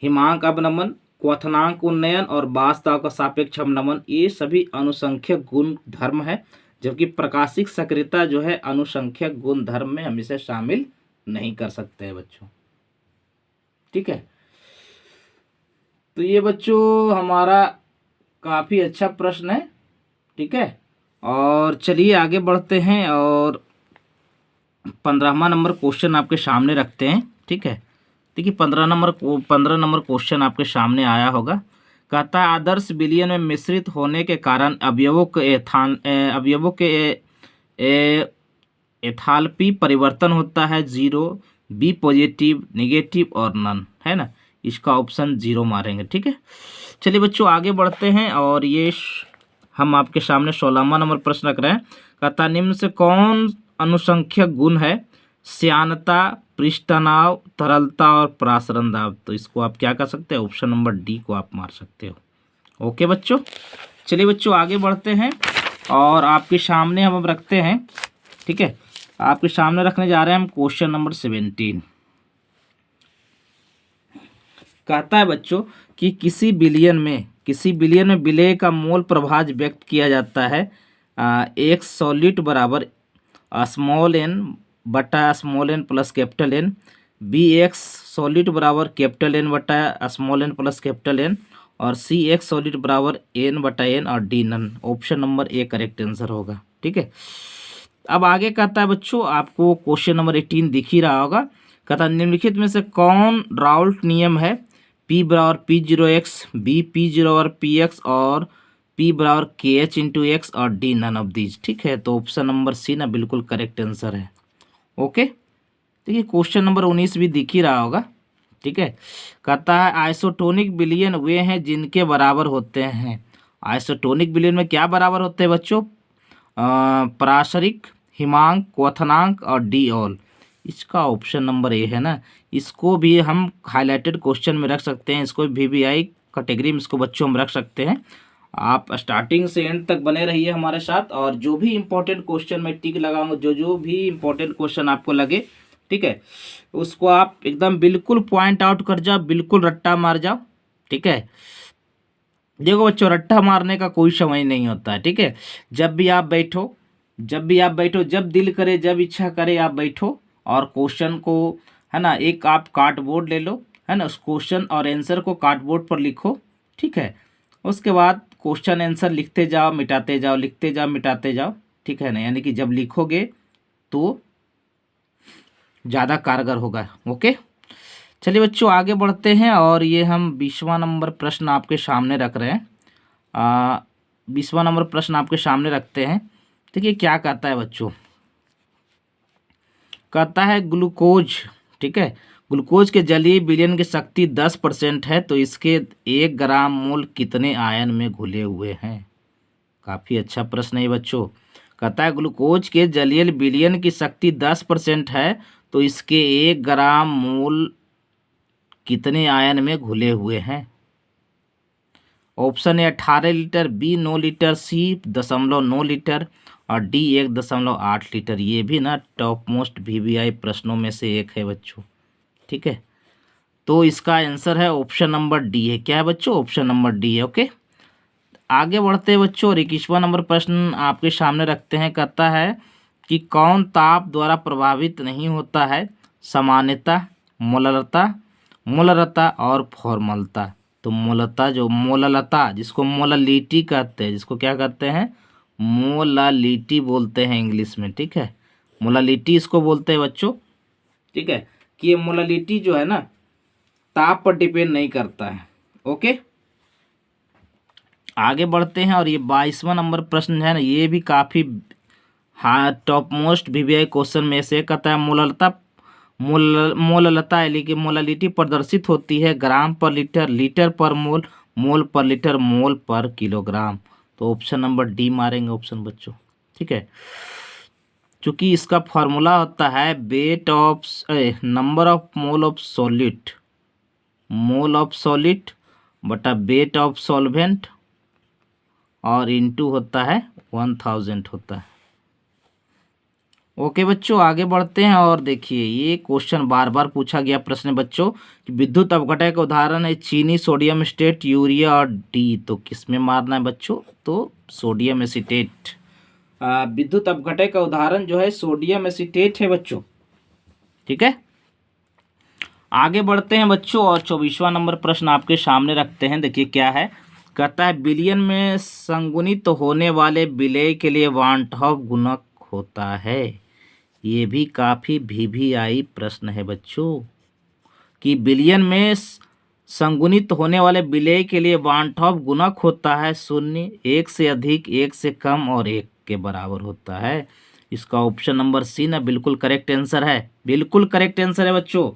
हिमांक अवनमन, क्वथनांक उन्नयन और बाष्प दाब का सापेक्ष अवनमन, ये सभी अनुसंख्यक गुण धर्म है, जबकि प्रकाशिक सक्रियता जो है अनुसंख्यक गुण धर्म में हम इसे शामिल नहीं कर सकते हैं बच्चों। ठीक है, तो ये बच्चों हमारा काफ़ी अच्छा प्रश्न है। ठीक है, और चलिए आगे बढ़ते हैं और 15वां नंबर क्वेश्चन आपके सामने रखते हैं। ठीक है, देखिए 15 नंबर क्वेश्चन आपके सामने आया होगा। कहता है आदर्श विलयन में मिश्रित होने के कारण अवयवों के एथाल्पी परिवर्तन होता है 0, बी पॉजिटिव, नेगेटिव और नन, है ना। इसका ऑप्शन 0 मारेंगे, ठीक है। चलिए बच्चों आगे बढ़ते हैं और ये हम आपके सामने 16वां नंबर प्रश्न रख रहे हैं। कहता निम्न से कौन अनुसंख्यक गुण है? श्यानता, पृष्ठतनाव, तरलता और प्रासरण दाब। तो इसको आप क्या कर सकते हैं? ऑप्शन नंबर डी को आप मार सकते हो। ओके बच्चों, चलिए बच्चों आगे बढ़ते हैं और आपके सामने हम अब रखते हैं, ठीक है, आपके सामने रखने जा रहे हैं हम क्वेश्चन नंबर 17। कहता है बच्चों कि किसी बिलियन में विलय का मोल प्रभाज व्यक्त किया जाता है एक सॉलिड बराबर स्मॉल एन बटा small N plus capital N, B X solid बराबर कैपिटल एन बटा small N plus capital N, और सी एक्स सॉलिड बराबर एन बटा एन, और D none. Option number A correct answer होगा, ठीक है। अब आगे कहता है बच्चों, आपको क्वेश्चन नंबर 18 दिख ही रहा होगा। कहता है निम्नलिखित में से कौन राउल्ट नियम है? P बराबर P0x, बी P0 और PX, और P बराबर KH इंटू एक्स, और डी नन ऑफ दीज, ठीक है। तो ऑप्शन नंबर सी ना बिल्कुल करेक्ट आंसर है। ओके, देखिए क्वेश्चन नंबर 19 भी दिख ही रहा होगा, ठीक है। कहता है आइसोटोनिक विलयन वे हैं जिनके बराबर होते हैं। आइसोटोनिक विलयन में क्या बराबर होते हैं बच्चों? पारस्परिक, हिमांक, क्वथनांक और डी ऑल। इसका ऑप्शन नंबर ए है ना। इसको भी हम हाईलाइटेड क्वेश्चन में रख सकते हैं, इसको VVI कैटेगरी में इसको बच्चों हम रख सकते हैं। आप स्टार्टिंग से एंड तक बने रहिए हमारे साथ, और जो भी इंपॉर्टेंट क्वेश्चन में टिक लगाऊंगा, जो भी इंपॉर्टेंट क्वेश्चन आपको लगे, ठीक है, उसको आप एकदम बिल्कुल पॉइंट आउट कर जाओ, बिल्कुल रट्टा मार जाओ, ठीक है। देखो बच्चों, रट्टा मारने का कोई समय नहीं होता है, ठीक है। जब भी आप बैठो, जब दिल करे, जब इच्छा करे आप बैठो और क्वेश्चन को, है ना, एक आप कार्डबोर्ड ले लो, है ना, उस क्वेश्चन और आंसर को कार्डबोर्ड पर लिखो, ठीक है। उसके बाद क्वेश्चन आंसर लिखते जाओ, मिटाते जाओ, लिखते जाओ, मिटाते जाओ, ठीक है ना। यानी कि जब लिखोगे तो ज़्यादा कारगर होगा। ओके, चलिए बच्चों आगे बढ़ते हैं और ये हम 20वां नंबर प्रश्न आपके सामने रख रहे हैं। 20वां नंबर प्रश्न आपके सामने रखते हैं। देखिए क्या कहता है बच्चों। कहता है ग्लूकोज, ठीक है, ग्लूकोज के जलीय विलयन की शक्ति 10% है, तो इसके 1 ग्राम मोल कितने आयन में घुले हुए हैं? काफ़ी अच्छा प्रश्न है बच्चों। कहता है ग्लूकोज के जलीय विलयन की शक्ति 10% है, तो इसके 1 ग्राम मोल कितने आयन में घुले हुए हैं? ऑप्शन है 18 लीटर, बी 9 लीटर, सी 0.9 लीटर, और डी 1.8 लीटर। ये भी ना टॉप मोस्ट VVI प्रश्नों में से एक है बच्चों, ठीक है। तो इसका आंसर है ऑप्शन नंबर डी है। क्या है बच्चों? ऑप्शन नंबर डी है। ओके, आगे बढ़ते हैं बच्चों और 21वां नंबर प्रश्न आपके सामने रखते हैं। कहता है कि कौन ताप द्वारा प्रभावित नहीं होता है? सामान्यता, मोलरता और फॉर्मलता। तो मोललता जिसको मोललिटी कहते हैं, जिसको क्या कहते हैं? मोलालिटी बोलते हैं इंग्लिश में, ठीक है। मोलालिटी इसको बोलते हैं बच्चों, ठीक है। कि ये मोलालिटी जो है ना ताप पर डिपेंड नहीं करता है। ओके, आगे बढ़ते हैं और ये 22वां नंबर प्रश्न है ना, ये भी काफ़ी टॉप मोस्ट VVI क्वेश्चन में से। कहता है मोललता यानी कि मोलालिटी प्रदर्शित होती है ग्राम पर लीटर, लीटर पर मोल, मोल पर लीटर, मोल पर किलोग्राम। तो ऑप्शन नंबर डी मारेंगे ऑप्शन बच्चों, ठीक है। चूँकि इसका फॉर्मूला होता है number of mole of solid बटा वेट ऑफ सॉल्वेंट, और इनटू होता है 1000 होता है। ओके बच्चों, आगे बढ़ते हैं और देखिए ये क्वेश्चन बार बार पूछा गया प्रश्न बच्चों कि विद्युत अपघटय का उदाहरण है चीनी, सोडियम एसीटेट, यूरिया और डी। तो किस में मारना है बच्चों? तो सोडियम एसीटेट। विद्युत अपघटय का उदाहरण जो है सोडियम एसीटेट है बच्चों, ठीक है। आगे बढ़ते हैं बच्चों और 24वां नंबर प्रश्न आपके सामने रखते हैं। देखिए क्या है। कहता है विलयन में संगुणित होने वाले विलय के लिए वान हॉफ गुणक होता है। ये भी काफ़ी VVI प्रश्न है बच्चों। कि बिलियन में संगुणित होने वाले विलेय के लिए वन टॉप गुणक होता है 0, 1 से अधिक, 1 से कम और 1 के बराबर होता है। इसका ऑप्शन नंबर सी ना बिल्कुल करेक्ट आंसर है। बिल्कुल करेक्ट आंसर है बच्चों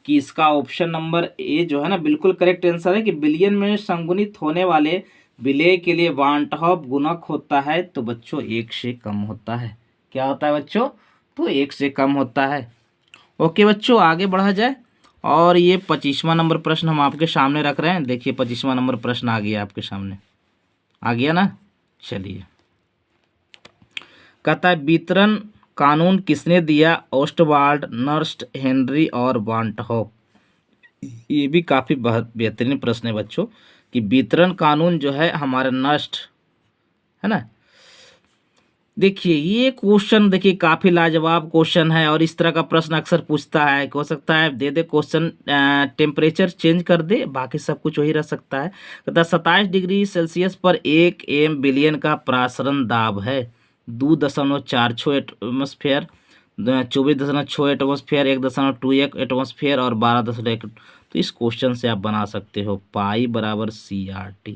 कि इसका ऑप्शन नंबर ए जो है ना बिल्कुल करेक्ट आंसर है कि बिलियन में संगुणित होने वाले विलेय के लिए वन टॉप गुणक होता है तो बच्चों 1 से कम होता है। क्या होता है बच्चों? तो 1 से कम होता है। ओके बच्चों, आगे बढ़ा जाए और ये 25वां नंबर प्रश्न हम आपके सामने रख रहे हैं। देखिए 25वां नंबर प्रश्न आ गया आपके सामने, आ गया ना। चलिए, कहता है वितरण कानून किसने दिया? ओस्टवाल्ड, नर्स्ट, हेनरी और बाल्टहोफ। ये भी काफ़ी बेहतरीन प्रश्न है बच्चों कि वितरण कानून जो है हमारा नर्स्ट है ना। देखिए ये क्वेश्चन देखिए काफ़ी लाजवाब क्वेश्चन है और इस तरह का प्रश्न अक्सर पूछता है। हो सकता है दे दे क्वेश्चन टेम्परेचर चेंज कर दे, बाकी सब कुछ वही रह सकता है। तथा 27 डिग्री सेल्सियस पर 1 बिलियन का प्रासरण दाब है 2.46 एटमोसफेयर, 24.68 एटमोसफेयर, 1.21 एटमोसफेयर और 12.1। तो इस क्वेश्चन से आप बना सकते हो पाई बराबर CRT।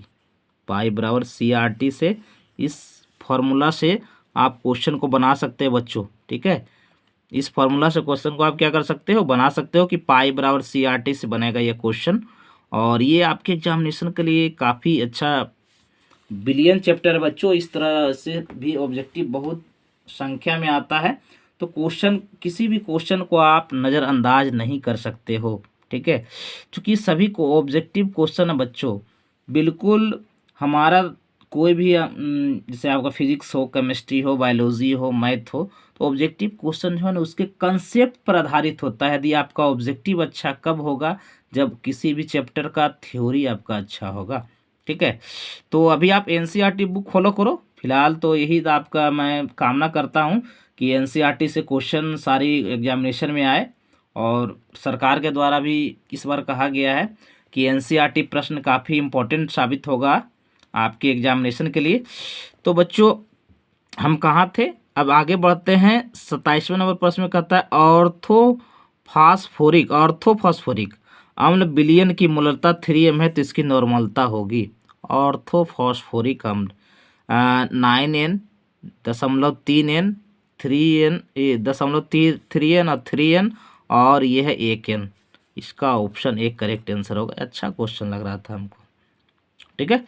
पाई बराबर CRT से इस फॉर्मूला से आप क्वेश्चन को बना सकते हैं बच्चों। ठीक है, इस फॉर्मूला से क्वेश्चन को आप क्या कर सकते हो? बना सकते हो कि पाई बराबर CRT से बनेगा ये क्वेश्चन। और ये आपके एग्जामिनेशन के लिए काफ़ी अच्छा बिलियन चैप्टर है बच्चों। इस तरह से भी ऑब्जेक्टिव बहुत संख्या में आता है तो क्वेश्चन, किसी भी क्वेश्चन को आप नज़रअंदाज नहीं कर सकते हो। ठीक है, क्योंकि सभी को ऑब्जेक्टिव क्वेश्चन है बच्चों। बिल्कुल हमारा कोई भी जैसे आपका फिजिक्स हो, केमिस्ट्री हो, बायोलॉजी हो, मैथ हो, तो ऑब्जेक्टिव क्वेश्चन जो है ना उसके कंसेप्ट पर आधारित होता है। यदि आपका ऑब्जेक्टिव अच्छा कब होगा? जब किसी भी चैप्टर का थ्योरी आपका अच्छा होगा। ठीक है, तो अभी आप NCERT बुक फॉलो करो। फिलहाल तो यही आपका मैं कामना करता हूँ कि NCERT से क्वेश्चन सारी एग्जामिनेशन में आए। और सरकार के द्वारा भी इस बार कहा गया है कि NCERT प्रश्न काफ़ी इम्पोर्टेंट साबित होगा आपके एग्जामिनेशन के लिए। तो बच्चों हम कहाँ थे? अब आगे बढ़ते हैं। 27वें नंबर प्रश्न में कहता है ऑर्थोफॉस्फोरिक अम्ल विलयन की मूलता 3m है तो इसकी नॉर्मलता होगी। ऑर्थोफॉस्फोरिक अम्ल 9n, 3n, 3n, 3n और 3n और ये है 1n। इसका ऑप्शन एक करेक्ट आंसर होगा। अच्छा क्वेश्चन लग रहा था हमको। ठीक है,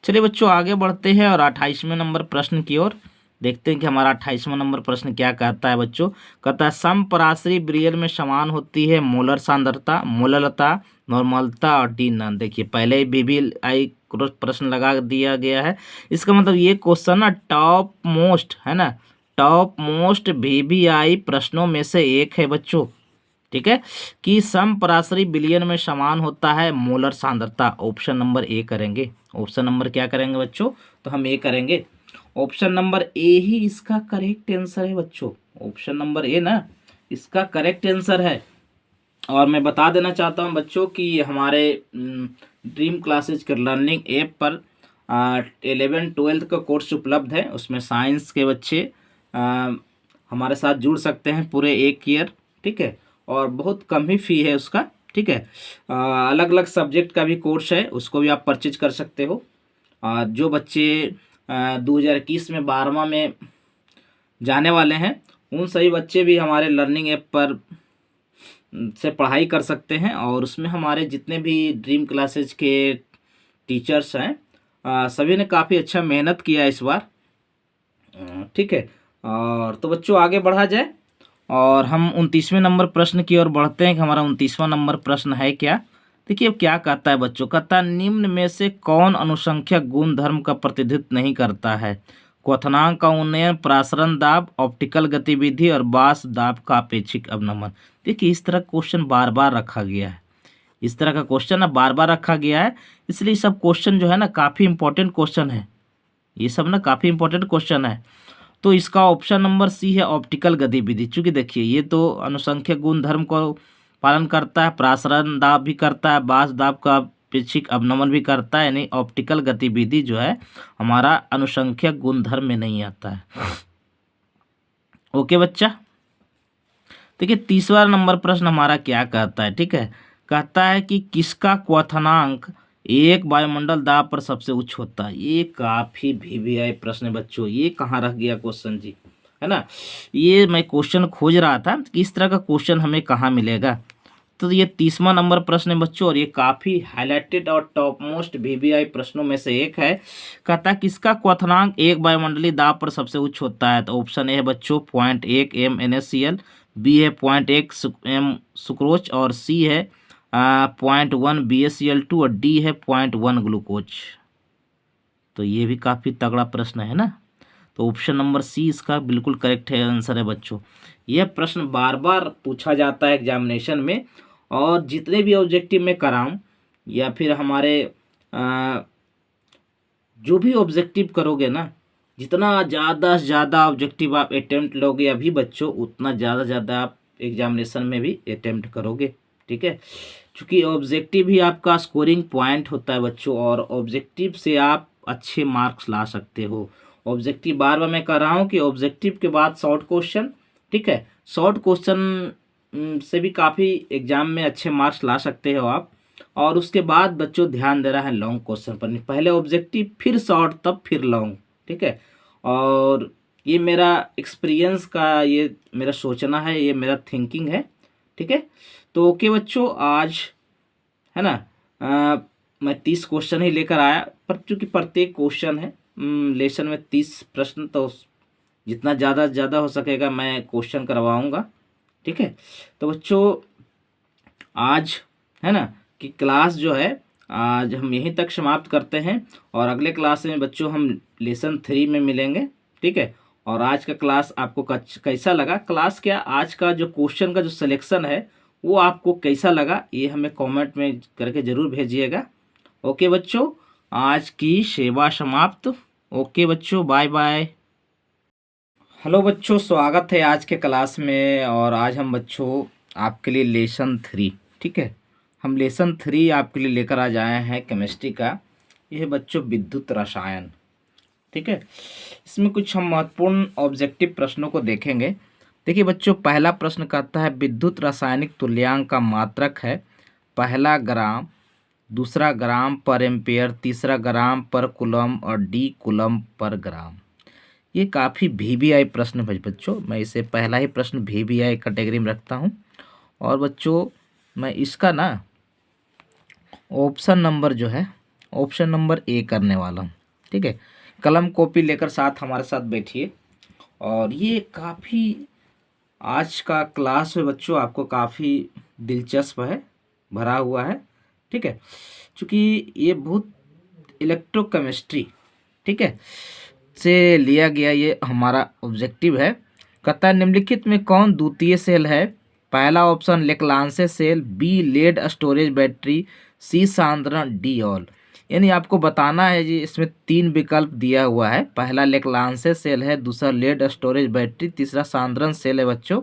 चलिए बच्चों आगे बढ़ते हैं और 28वें नंबर प्रश्न की ओर देखते हैं कि हमारा 28वां नंबर प्रश्न क्या कहता है बच्चों। कहता है समपराश्रयी विलयन में समान होती है मोलर सांद्रता, मोललता, नॉर्मलता और डी नॉन। देखिए पहले ही BBI प्रश्न लगा दिया गया है। इसका मतलब ये क्वेश्चन ना टॉप मोस्ट है ना, टॉप मोस्ट BBI प्रश्नों में से एक है बच्चों। ठीक है, कि समपराश्रयी विलयन में समान होता है मोलर सांद्रता। ऑप्शन नंबर ए करेंगे। ऑप्शन नंबर क्या करेंगे बच्चों? तो हम ए करेंगे। ऑप्शन नंबर ए ही इसका करेक्ट आंसर है बच्चों। ऑप्शन नंबर ए ना इसका करेक्ट आंसर है। और मैं बता देना चाहता हूं बच्चों कि हमारे ड्रीम क्लासेज के लर्निंग ऐप पर 11-12 का कोर्स उपलब्ध है। उसमें साइंस के बच्चे हमारे साथ जुड़ सकते हैं पूरे 1 ईयर। ठीक है, और बहुत कम ही फ़ी है उसका। ठीक है, अलग अलग सब्जेक्ट का भी कोर्स है, उसको भी आप परचेज कर सकते हो। जो बच्चे 2021 में 12वां में जाने वाले हैं उन सभी बच्चे भी हमारे लर्निंग ऐप पर से पढ़ाई कर सकते हैं। और उसमें हमारे जितने भी ड्रीम क्लासेज के टीचर्स हैं सभी ने काफ़ी अच्छा मेहनत किया इस बार। ठीक है, और तो बच्चों आगे बढ़ा जाए और हम 29वें नंबर प्रश्न की ओर बढ़ते हैं कि हमारा 29वां नंबर प्रश्न है क्या। देखिए अब क्या कहता है बच्चों। कहता है निम्न में से कौन अनुसंख्यक गुणधर्म का प्रतिनिधित्व नहीं करता है? क्वथनांक का उन्नयन, प्रासरण दाब, ऑप्टिकल गतिविधि और बास दाब का अपेक्षिक अवनमन। देखिए इस तरह क्वेश्चन बार बार रखा गया है। इस तरह का क्वेश्चन ना बार बार रखा गया है, इसलिए सब क्वेश्चन जो है ना काफ़ी इंपॉर्टेंट क्वेश्चन है। ये सब ना काफ़ी इंपॉर्टेंट क्वेश्चन है। तो इसका ऑप्शन नंबर सी है ऑप्टिकल गतिविधि। चूँकि देखिए ये तो अनुसंख्यक गुणधर्म को पालन करता है, प्रासरण दाब भी करता है, बास दाब का अपेक्षिक अवनमन भी करता है, यानी ऑप्टिकल गतिविधि जो है हमारा अनुसंख्यक गुणधर्म में नहीं आता है। ओके बच्चा, देखिए 30वां नंबर प्रश्न हमारा क्या कहता है। ठीक है, कहता है कि किसका क्वथनांक एक वायुमंडल दाब पर सबसे उच्च होता है। ये काफी वीवीआई प्रश्न है बच्चों, ये कहाँ रह गया क्वेश्चन जी, है ना। ये मैं क्वेश्चन खोज रहा था कि इस तरह का क्वेश्चन हमें कहाँ मिलेगा। तो ये 30वां नंबर प्रश्न है बच्चों, और ये काफी हाईलाइटेड और टॉप मोस्ट वीवीआई प्रश्नों में से एक है। कहता है किसका क्वथनांक एक वायुमंडलीय दाब पर सबसे उच्च होता है। तो ऑप्शन ए है बच्चों 0.1 MnHCl, बी है 0.1 M सुक्रोज, और सी है 0.1 BaCl2, और डी है 0.1 ग्लूकोज। तो ये भी काफी तगड़ा प्रश्न है ना। तो ऑप्शन नंबर सी इसका बिल्कुल करेक्ट है, आंसर है बच्चों। यह प्रश्न बार बार पूछा जाता है एग्जामिनेशन में, और जितने भी ऑब्जेक्टिव में कराऊं या फिर हमारे जो भी ऑब्जेक्टिव करोगे ना, जितना ज़्यादा से ज़्यादा ऑब्जेक्टिव आप अटेम्प्ट लोगे अभी बच्चों, उतना ज़्यादा ज़्यादा आप एग्जामिनेशन में भी अटेम्प्ट करोगे। ठीक है, क्योंकि ऑब्जेक्टिव ही आपका स्कोरिंग पॉइंट होता है बच्चों, और ऑब्जेक्टिव से आप अच्छे मार्क्स ला सकते हो। ऑब्जेक्टिव बार बार मैं कह रहा हूँ कि ऑब्जेक्टिव के बाद शॉर्ट क्वेश्चन, ठीक है, शॉर्ट क्वेश्चन से भी काफ़ी एग्जाम में अच्छे मार्क्स ला सकते हो आप। और उसके बाद बच्चों ध्यान दे रहा है लॉन्ग क्वेश्चन पर, पहले ऑब्जेक्टिव फिर शॉर्ट तब फिर लॉन्ग। ठीक है, और ये मेरा एक्सपीरियंस का, ये मेरा सोचना है, ये मेरा थिंकिंग है। ठीक है, तो ओके बच्चों, आज है ना मैं 30 क्वेश्चन ही लेकर आया, पर चूँकि प्रत्येक क्वेश्चन है लेसन में 30 प्रश्न, तो जितना ज़्यादा ज़्यादा हो सकेगा मैं क्वेश्चन करवाऊँगा। ठीक है, तो बच्चों आज है ना कि क्लास जो है आज हम यहीं तक समाप्त करते हैं, और अगले क्लास में बच्चों हम लेसन 3 में मिलेंगे। ठीक है, और आज का क्लास आपको कैसा लगा, क्लास क्या आज का जो क्वेश्चन का जो सिलेक्शन है वो आपको कैसा लगा, ये हमें कमेंट में करके ज़रूर भेजिएगा। ओके बच्चों, आज की सेवा समाप्त। ओके बच्चों, बाय बाय। हेलो बच्चों, स्वागत है आज के क्लास में, और आज हम बच्चों आपके लिए लेसन 3, ठीक है, हम लेसन 3 आपके लिए लेकर आ जाए हैं केमिस्ट्री का। यह है बच्चों विद्युत रसायन। ठीक है, इसमें कुछ हम महत्वपूर्ण ऑब्जेक्टिव प्रश्नों को देखेंगे। देखिए बच्चों, पहला प्रश्न कहता है विद्युत रासायनिक तुल्यांक का मात्रक है पहला ग्राम, दूसरा ग्राम पर एम्पेयर, तीसरा ग्राम पर कूलम, और डी कूलम पर ग्राम। ये काफ़ी वीवीआई प्रश्न है बच्चों, मैं इसे पहला ही प्रश्न वीवीआई कैटेगरी में रखता हूँ। और बच्चों मैं इसका ना ऑप्शन नंबर जो है, ऑप्शन नंबर ए करने वाला हूँ। ठीक है, कलम कॉपी लेकर साथ हमारे साथ बैठिए। और ये काफ़ी आज का क्लास है बच्चों, आपको काफ़ी दिलचस्प है, भरा हुआ है। ठीक है, चूँकि ये बहुत इलेक्ट्रोकेमिस्ट्री, ठीक है, से लिया गया ये हमारा ऑब्जेक्टिव है। कहता है निम्नलिखित में कौन द्वितीय सेल है। पहला option Leclanche cell, B lead storage battery, C सांद्रण, डी ऑल। यानी आपको बताना है जी, इसमें 3 विकल्प दिया हुआ है। पहला लेक्लांसे सेल है, दूसरा लेड स्टोरेज बैटरी, तीसरा सांद्रण सेल है बच्चों।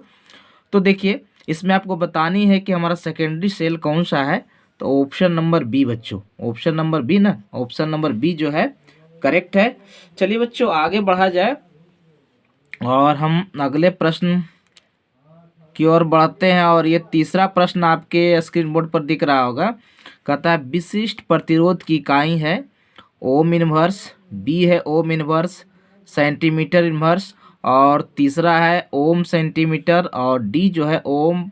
तो देखिए इसमें आपको बतानी है कि हमारा सेकेंडरी सेल कौन सा है। तो ऑप्शन नंबर बी बच्चों, ऑप्शन नंबर बी ना, ऑप्शन नंबर बी जो है करेक्ट है। चलिए बच्चों आगे बढ़ा जाए, और हम अगले प्रश्न की ओर बढ़ते हैं। और ये तीसरा प्रश्न आपके स्क्रीन बोर्ड पर दिख रहा होगा। कहता है विशिष्ट प्रतिरोध की इकाई है ओम इनवर्स, बी है ओम इनवर्स सेंटीमीटर इनवर्स, और तीसरा है ओम सेंटीमीटर, और डी जो है ओम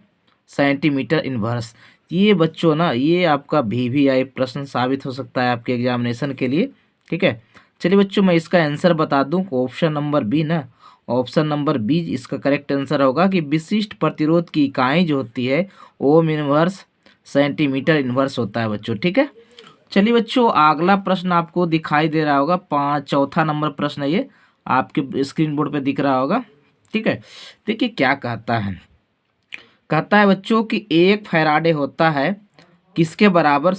सेंटीमीटर इनवर्स। ये बच्चों ना ये आपका वीवीआई प्रश्न साबित हो सकता है आपके एग्जामिनेशन के लिए। ठीक है, चलिए बच्चों मैं इसका आंसर बता दूं, ऑप्शन नंबर बी ना, ऑप्शन नंबर बी इसका करेक्ट आंसर होगा कि विशिष्ट प्रतिरोध की इकाई जो होती है ओम इनवर्स सेंटीमीटर इनवर्स होता है बच्चों। ठीक है, चलिए बच्चों अगला प्रश्न आपको दिखाई दे रहा होगा, चौथा नंबर प्रश्न है ये, आपके स्क्रीन बोर्ड पे दिख रहा होगा। ठीक है, देखिए क्या कहता है। कहता है बच्चों कि 1 फैराडे होता है किसके बराबर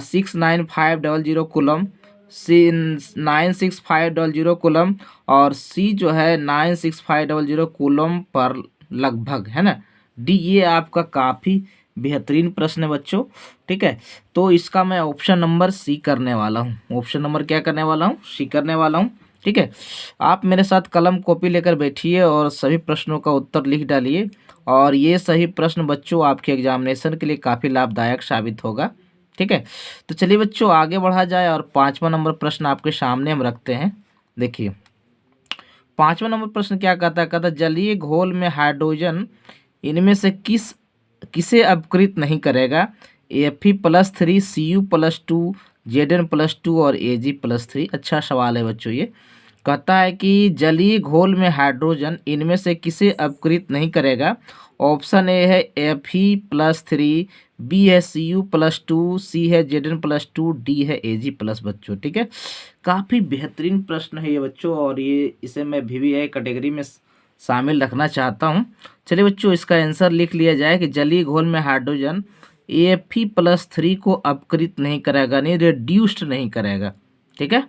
69500 कूलम, सी 96500 कूलम, और सी जो है 96500 कूलम पर लगभग, है ना। डी ये आपका काफ़ी बेहतरीन प्रश्न है बच्चों। ठीक है, तो इसका मैं ऑप्शन नंबर सी करने वाला हूँ। ऑप्शन नंबर क्या करने वाला हूँ, सी करने वाला हूँ। ठीक है। आप मेरे साथ कलम कॉपी लेकर बैठिए और सभी प्रश्नों का उत्तर लिख डालिए, और ये सही प्रश्न बच्चों आपके एग्जामिनेशन के लिए काफ़ी लाभदायक साबित होगा। ठीक है, तो चलिए बच्चों आगे बढ़ा जाए और 5वां नंबर प्रश्न आपके सामने हम रखते हैं। देखिए 5वां नंबर प्रश्न क्या कहता है, कहता है जलीय घोल में हाइड्रोजन इनमें से किसे अपकृत नहीं करेगा, Fe+3, Cu+2, Zn+2 और Ag+3। अच्छा सवाल है बच्चों ये। कहता है कि जलीय घोल में हाइड्रोजन इनमें से किसे अपकृत नहीं करेगा। ऑप्शन ए है Fe+3, बी है Cu+2, सी है Zn+2, डी है Ag+ बच्चों। ठीक है, काफ़ी बेहतरीन प्रश्न है ये बच्चों, और ये इसे मैं VVI कैटेगरी में शामिल रखना चाहता हूँ। चलिए बच्चों इसका आंसर लिख लिया जाए कि जलीय घोल में हाइड्रोजन Fe+3 को अपकृत नहीं करेगा, नहीं रिड्यूस्ड नहीं करेगा। ठीक है,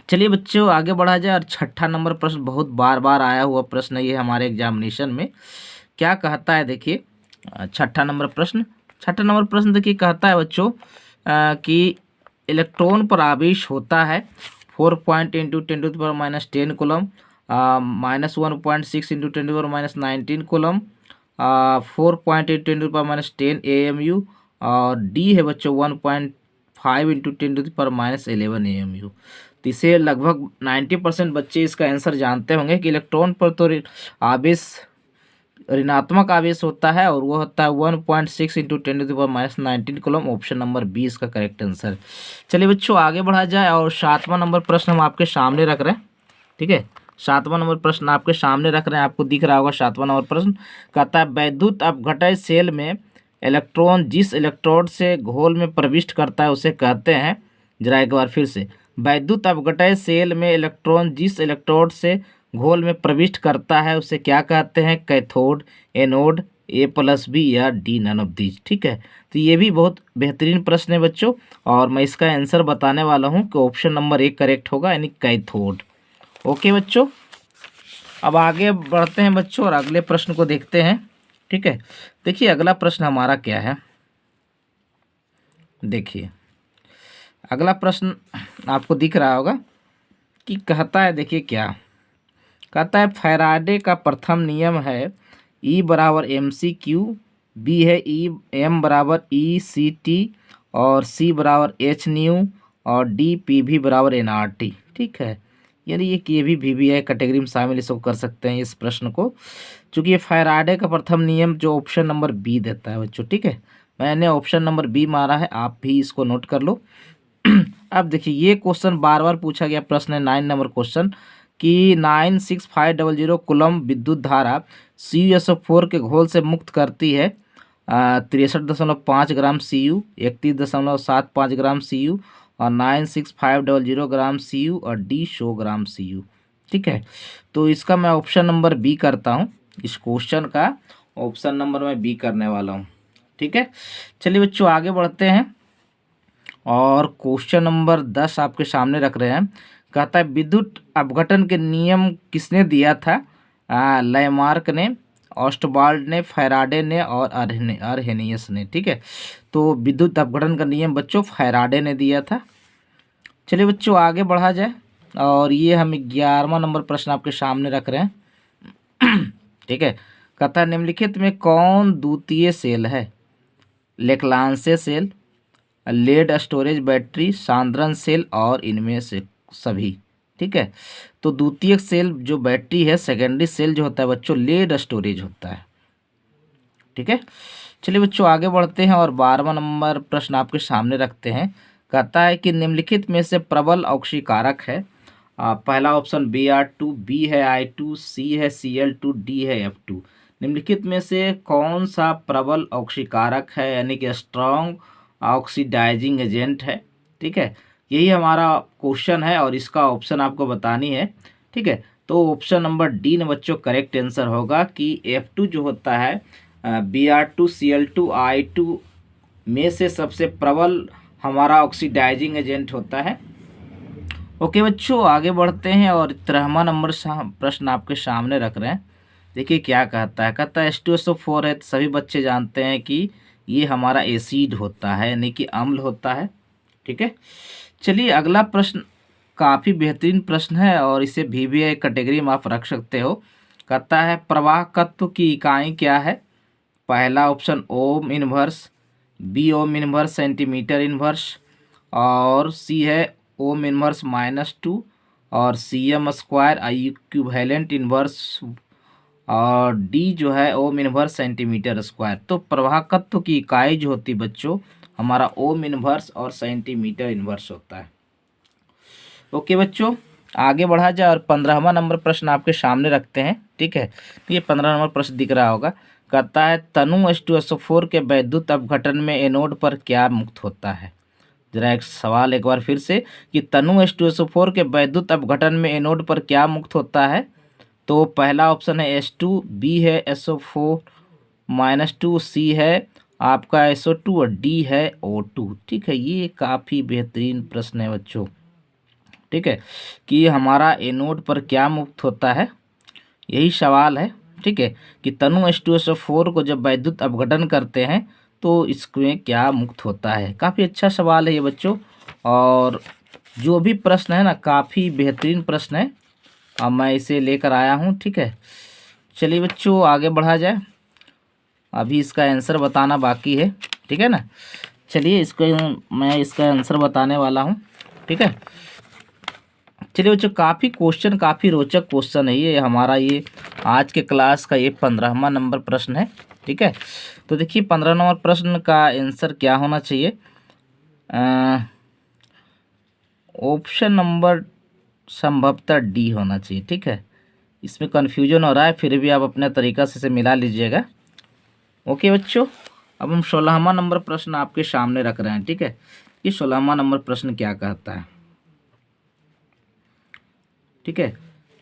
चलिए बच्चों आगे बढ़ा जाए और 6ठा नंबर प्रश्न बहुत बार बार आया हुआ प्रश्न है ये हमारे एग्जामिनेशन में। क्या कहता है देखिए 6ठा नंबर प्रश्न। 6ठा नंबर प्रश्न देखिए कहता है बच्चों कि इलेक्ट्रॉन पर आवेश होता है 4.10 कूलम, -1.6 × 10⁻19 कूलम, 4.8 × 10 AMU, और डी है बच्चों 1.5 × 10⁻11 AMU। तो इसे लगभग 90% बच्चे इसका आंसर जानते होंगे कि इलेक्ट्रॉन पर तो आवेश ऋणात्मक आवेश होता है, और वो होता है 1.6 × 10⁻19 कूलम। ऑप्शन नंबर बी इसका करेक्ट आंसर। चलिए बच्चों आगे बढ़ा जाए और 7वां नंबर प्रश्न हम आपके सामने रख रहे हैं। ठीक है, 7वां नंबर प्रश्न आपके सामने रख रहे हैं, आपको दिख रहा होगा 7वां नंबर प्रश्न। कहता है वैद्युत अपघटय सेल में इलेक्ट्रॉन जिस इलेक्ट्रोड से घोल में प्रविष्ट करता है उसे कहते हैं, जरा एक बार फिर से, वैद्युत अपघटय सेल में इलेक्ट्रॉन जिस इलेक्ट्रोड से घोल में प्रविष्ट करता है उसे क्या कहते हैं, कैथोड, एनोड, A+B या डी नन ऑफ दीज। ठीक है, तो ये भी बहुत बेहतरीन प्रश्न है बच्चों, और मैं इसका आंसर बताने वाला हूँ कि ऑप्शन नंबर 1 करेक्ट होगा, यानी कैथोड। ओके बच्चों, अब आगे बढ़ते हैं बच्चों और अगले प्रश्न को देखते हैं। ठीक है, देखिए अगला प्रश्न हमारा क्या है। देखिए अगला प्रश्न आपको दिख रहा होगा कि कहता है, देखिए क्या कहता है, फैराडे का प्रथम नियम है E = mc², बी है M = ECT, और C = hν, और डी PV = nRT। ठीक है, यानी ये भी VVI कैटेगरी में शामिल इसको कर सकते हैं इस प्रश्न को, क्योंकि ये फैराडे का प्रथम नियम जो ऑप्शन नंबर बी देता है बच्चों। ठीक है, मैंने ऑप्शन नंबर बी मारा है, आप भी इसको नोट कर लो। अब देखिए ये क्वेश्चन बार बार पूछा गया प्रश्न है, 9 नंबर क्वेश्चन, कि 96500 कूलम विद्युत धारा CuSO4 के घोल से मुक्त करती है 63.5 ग्राम Cu, 31.75 ग्राम Cu, और 96500 ग्राम Cu, और डी 100 ग्राम Cu। ठीक है, तो इसका मैं ऑप्शन नंबर बी करता हूँ, इस क्वेश्चन का ऑप्शन नंबर मैं बी करने वाला हूँ। ठीक है, चलिए बच्चों आगे बढ़ते हैं और क्वेश्चन नंबर 10 आपके सामने रख रहे हैं। कहता है विद्युत अपघटन के नियम किसने दिया था, लेमार्क ने, ऑस्टवाल्ड ने, फैराडे ने, और अर्हेनियस ने। ठीक है, तो विद्युत अपघटन का नियम बच्चों फैराडे ने दिया था। चलिए बच्चों आगे बढ़ा जाए, और ये हम 11वां नंबर प्रश्न आपके सामने रख रहे हैं। ठीक है, कहता है निम्नलिखित में कौन द्वितीय सेल है, Leclanche cell, lead storage battery, सांद्रण सेल, और इनमें से सभी। ठीक है, तो द्वितीयक सेल जो बैटरी है, सेकेंडरी सेल जो होता है बच्चों लेड स्टोरेज होता है। ठीक है, चलिए बच्चों आगे बढ़ते हैं और 12वां नंबर प्रश्न आपके सामने रखते हैं। कहता है कि निम्नलिखित में से प्रबल ऑक्सीकारक है, पहला ऑप्शन Br2, बी है I2, सी है Cl2, डी है F2। निम्नलिखित में से कौन सा प्रबल ऑक्सीकारक है, यानी कि स्ट्रॉन्ग ऑक्सीडाइजिंग एजेंट है। ठीक है, यही हमारा क्वेश्चन है और इसका ऑप्शन आपको बतानी है। ठीक है, तो ऑप्शन नंबर डी ने बच्चों करेक्ट आंसर होगा कि F2 जो होता है Br2, Cl2, I2 में से सबसे प्रबल हमारा ऑक्सीडाइजिंग एजेंट होता है। ओके बच्चों आगे बढ़ते हैं और 13वां नंबर प्रश्न आपके सामने रख रहे हैं। देखिए क्या कहता है, कहता है H2SO4 है, तो सभी बच्चे जानते हैं कि ये हमारा एसिड होता है, यानी कि अम्ल होता है। ठीक है, चलिए अगला प्रश्न काफ़ी बेहतरीन प्रश्न है और इसे VVI कैटेगरी में आप रख सकते हो। कहता है प्रवाहकत्व की इकाई क्या है? पहला option ohm inverse, B ohm inverse centimetre inverse, और सी है ओम इनवर्स -2, और CM स्क्वायर इक्विवेलेंट इनवर्स, और डी जो है ओम इनवर्स सेंटीमीटर स्क्वायर। तो प्रवाहकत्व की इकाई जो होती है बच्चों हमारा ओम इनवर्स और सेंटीमीटर इनवर्स होता है। ओके बच्चों, आगे बढ़ा जाए और 15वां नंबर प्रश्न आपके सामने रखते हैं। ठीक है, तो ये 15 नंबर प्रश्न दिख रहा होगा। कहता है तनु H2SO4 के वैद्युत अपघटन में एनोड पर क्या मुक्त होता है? जरा एक सवाल एक बार फिर से कि तनु H2SO4 के वैद्युत अपघटन में एनोड पर क्या मुक्त होता है? तो पहला ऑप्शन है H2, बी है SO4-2, सी है आपका SO2 और डी है O2। ठीक है, ये काफ़ी बेहतरीन प्रश्न है बच्चों। ठीक है, कि हमारा एनोड पर क्या मुक्त होता है, यही सवाल है। ठीक है, कि तनु H2SO4 को जब वैद्युत अपघटन करते हैं तो इसमें क्या मुक्त होता है। काफ़ी अच्छा सवाल है ये बच्चों, और जो भी प्रश्न है ना काफ़ी बेहतरीन प्रश्न है, अब मैं इसे लेकर आया हूँ। ठीक है, चलिए बच्चों आगे बढ़ा जाए, अभी इसका आंसर बताना बाकी है। ठीक है ना, चलिए मैं इसका आंसर बताने वाला हूँ। ठीक है, चलिए बच्चों काफ़ी रोचक क्वेश्चन है ये हमारा, ये आज के क्लास का ये 15वां नंबर प्रश्न है। ठीक है, तो देखिए 15 नंबर प्रश्न का आंसर क्या होना चाहिए? ऑप्शन नंबर संभवतः डी होना चाहिए। ठीक है, इसमें कन्फ्यूजन हो रहा है, फिर भी आप अपने तरीक़ा से इसे मिला लीजिएगा। ओके बच्चों, अब हम 16वां नंबर प्रश्न आपके सामने रख रहे हैं। ठीक है, ये 16वां नंबर प्रश्न क्या कहता है? ठीक है,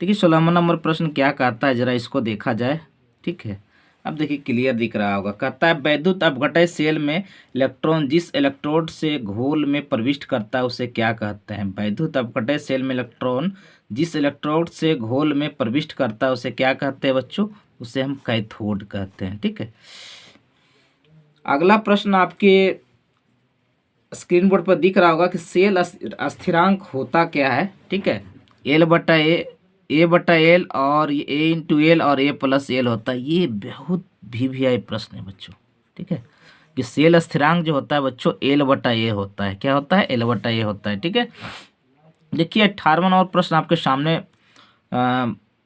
देखिए 16वां नंबर प्रश्न क्या कहता है, जरा इसको देखा जाए। ठीक है, अब देखिए क्लियर दिख रहा होगा। कहता है वैद्युत अपघटय सेल में इलेक्ट्रॉन जिस इलेक्ट्रोड से घोल में प्रविष्ट करता है उसे क्या कहते हैं? वैद्युत अपघटय सेल में इलेक्ट्रॉन जिस इलेक्ट्रोड से घोल में प्रविष्ट करता है उसे क्या कहते हैं बच्चों? उसे हम कैथोड कहते हैं। ठीक है, अगला प्रश्न आपके स्क्रीन बोर्ड पर दिख रहा होगा कि सेल स्थिरांक होता क्या है? ठीक है, A/L और ये A/L और A+L होता है। ये बहुत VVI प्रश्न है बच्चों। ठीक है, कि सेल स्थिरांक जो होता है बच्चों L/A होता है। क्या होता है? L/A होता है। ठीक है, देखिए 18वां नंबर प्रश्न आपके सामने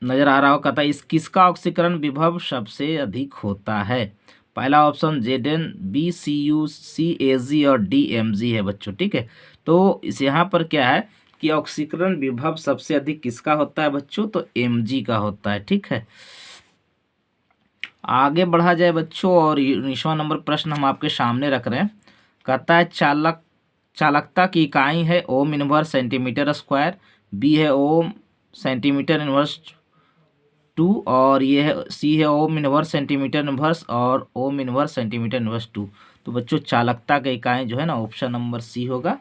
नजर आ रहा हो। कहता है इस किसका ऑक्सीकरण विभव सबसे अधिक होता है? पहला ऑप्शन Zn, बी Cu, सी Ag और डी Mg है बच्चों। ठीक है, तो इस यहाँ पर क्या है कि ऑक्सीकरण विभव सबसे अधिक किसका होता है बच्चों? तो Mg का होता है। ठीक है, आगे बढ़ा जाए बच्चों और 19वां नंबर प्रश्न हम आपके सामने रख रहे हैं। कहता है चालकता की इकाई है ohm inverse centimetre square, B है ओम सेंटीमीटर इनवर्स 2, और ये है सी है ओम इनवर्स सेंटीमीटर इनवर्स और ओम इनवर्स सेंटीमीटर इनवर्स 2। तो बच्चों चालकता की इकाई जो है ना ऑप्शन नंबर सी होगा।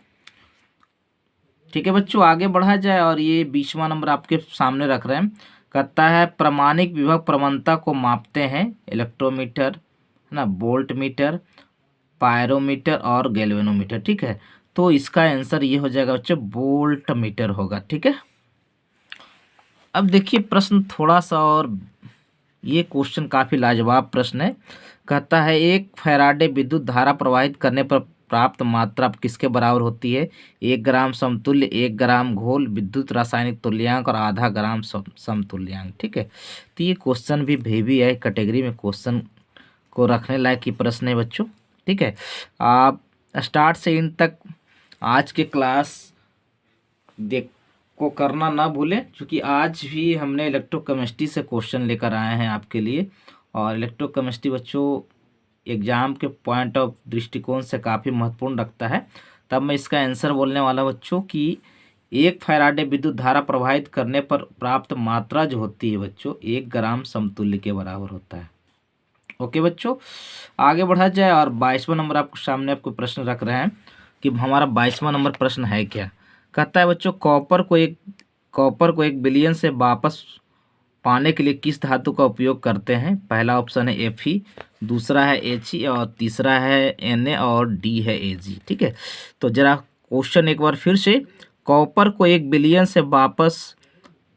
ठीक है बच्चों, आगे बढ़ा जाए और ये 20वां नंबर आपके सामने रख रहे हैं। कहता है प्रामाणिक विभव प्रवणता को मापते हैं इलेक्ट्रोमीटर, है ना, वोल्ट मीटर, पायरोमीटर और गैल्वेनोमीटर। ठीक है, तो इसका आंसर ये हो जाएगा बच्चों वोल्ट मीटर होगा। ठीक है, अब देखिए प्रश्न थोड़ा सा, और ये क्वेश्चन काफ़ी लाजवाब प्रश्न है। कहता है एक फैराडे विद्युत धारा प्रवाहित करने पर प्राप्त मात्रा किसके बराबर होती है? 1 ग्राम समतुल्य, 1 ग्राम घोल, विद्युत रासायनिक तुल्यांक और आधा ग्राम समतुल्यांक। ठीक है, तो ये क्वेश्चन भी VVI कैटेगरी में क्वेश्चन को रखने लायक ही प्रश्न है बच्चों। ठीक है, आप स्टार्ट से इन तक आज के क्लास को करना ना भूलें, क्योंकि आज भी हमने इलेक्ट्रोकेमिस्ट्री से क्वेश्चन लेकर आए हैं आपके लिए। और इलेक्ट्रोकेमिस्ट्री बच्चों एग्जाम के पॉइंट ऑफ दृष्टिकोण से काफ़ी महत्वपूर्ण रखता है। तब मैं इसका आंसर बोलने वाला बच्चों कि 1 फैराडे विद्युत धारा प्रवाहित करने पर प्राप्त मात्रा जो होती है बच्चों 1 ग्राम समतुल्य के बराबर होता है। ओके बच्चों, आगे बढ़ा जाए और 22वां नंबर आपको सामने आपको प्रश्न रख रहे हैं कि हमारा 22वां नंबर प्रश्न है क्या? कहता है बच्चों कॉपर को 1 बिलियन से वापस पाने के लिए किस धातु का उपयोग करते हैं? पहला ऑप्शन है Fe, दूसरा है He और तीसरा है Na और डी है Ag। ठीक है, तो जरा क्वेश्चन एक बार फिर से, कॉपर को 1 बिलियन से वापस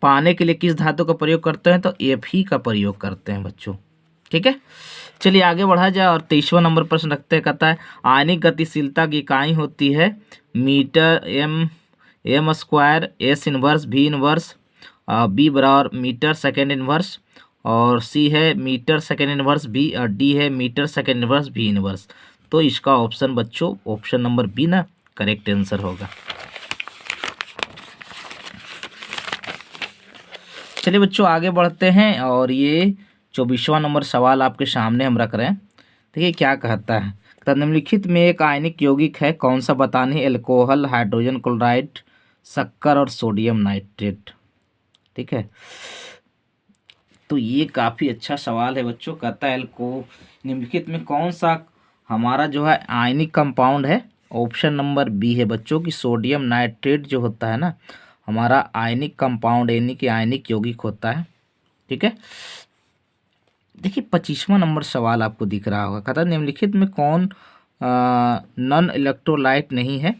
पाने के लिए किस धातु का प्रयोग करते हैं? तो Fe का प्रयोग करते हैं बच्चों। ठीक है, चलिए आगे बढ़ा जाए और 23वां नंबर प्रश्न रखते हैं। कहता है आयनिक गतिशीलता की इकाई होती है metre, M square, S inverse, भी इनवर्स, बी बराबर मीटर सेकेंड इनवर्स, और सी है मीटर सेकेंड इनवर्स बी, और डी है मीटर सेकेंड इनवर्स भी इनवर्स। तो इसका ऑप्शन बच्चों ऑप्शन नंबर बी ना करेक्ट आंसर होगा। चलिए बच्चों आगे बढ़ते हैं और ये 24वां नंबर सवाल आपके सामने हम रख रहे हैं। देखिए क्या कहता है, तो निम्नलिखित में एक आयनिक यौगिक है, कौन सा बताने? एल्कोहल, हाइड्रोजन क्लोराइड, शक्कर और सोडियम नाइट्रेट। ठीक है, तो ये काफ़ी अच्छा सवाल है बच्चों। कहता है निम्नलिखित में कौन सा हमारा जो है आयनिक कंपाउंड है? ऑप्शन नंबर बी है बच्चों कि सोडियम नाइट्रेट जो होता है ना हमारा आयनिक कंपाउंड यानी कि आयनिक यौगिक होता है। ठीक है, देखिए 25वां नंबर सवाल आपको दिख रहा होगा। कहता है निम्नलिखित में कौन नॉन इलेक्ट्रोलाइट नहीं है?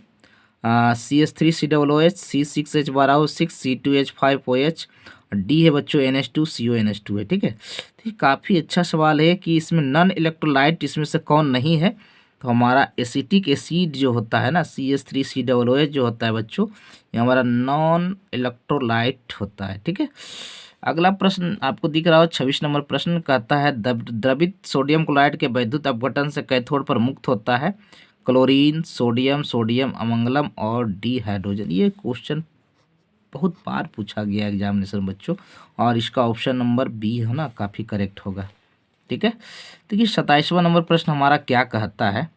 CH3COOH, C6H12O6, C2H5OH, डी है बच्चों NH2CO NH2 है। ठीक है, तो ये काफ़ी अच्छा सवाल है कि इसमें नॉन इलेक्ट्रोलाइट इसमें से कौन नहीं है? तो हमारा एसिटिक एसिड जो होता है ना CH3COOH जो होता है बच्चों, ये हमारा नॉन इलेक्ट्रोलाइट होता है। ठीक है, अगला प्रश्न आपको दिख रहा हो 26 नंबर प्रश्न। कहता है द्रवित सोडियम क्लोराइड के वैद्युत अपघटन से कैथोड पर मुक्त होता है क्लोरीन, सोडियम, सोडियम अमंगलम और डी हाइड्रोजन। ये क्वेश्चन बहुत बार पूछा गया एग्जामिनेशन बच्चों, और इसका ऑप्शन नंबर बी है ना काफ़ी करेक्ट होगा। ठीक है, देखिए 27वां नंबर प्रश्न हमारा क्या कहता है?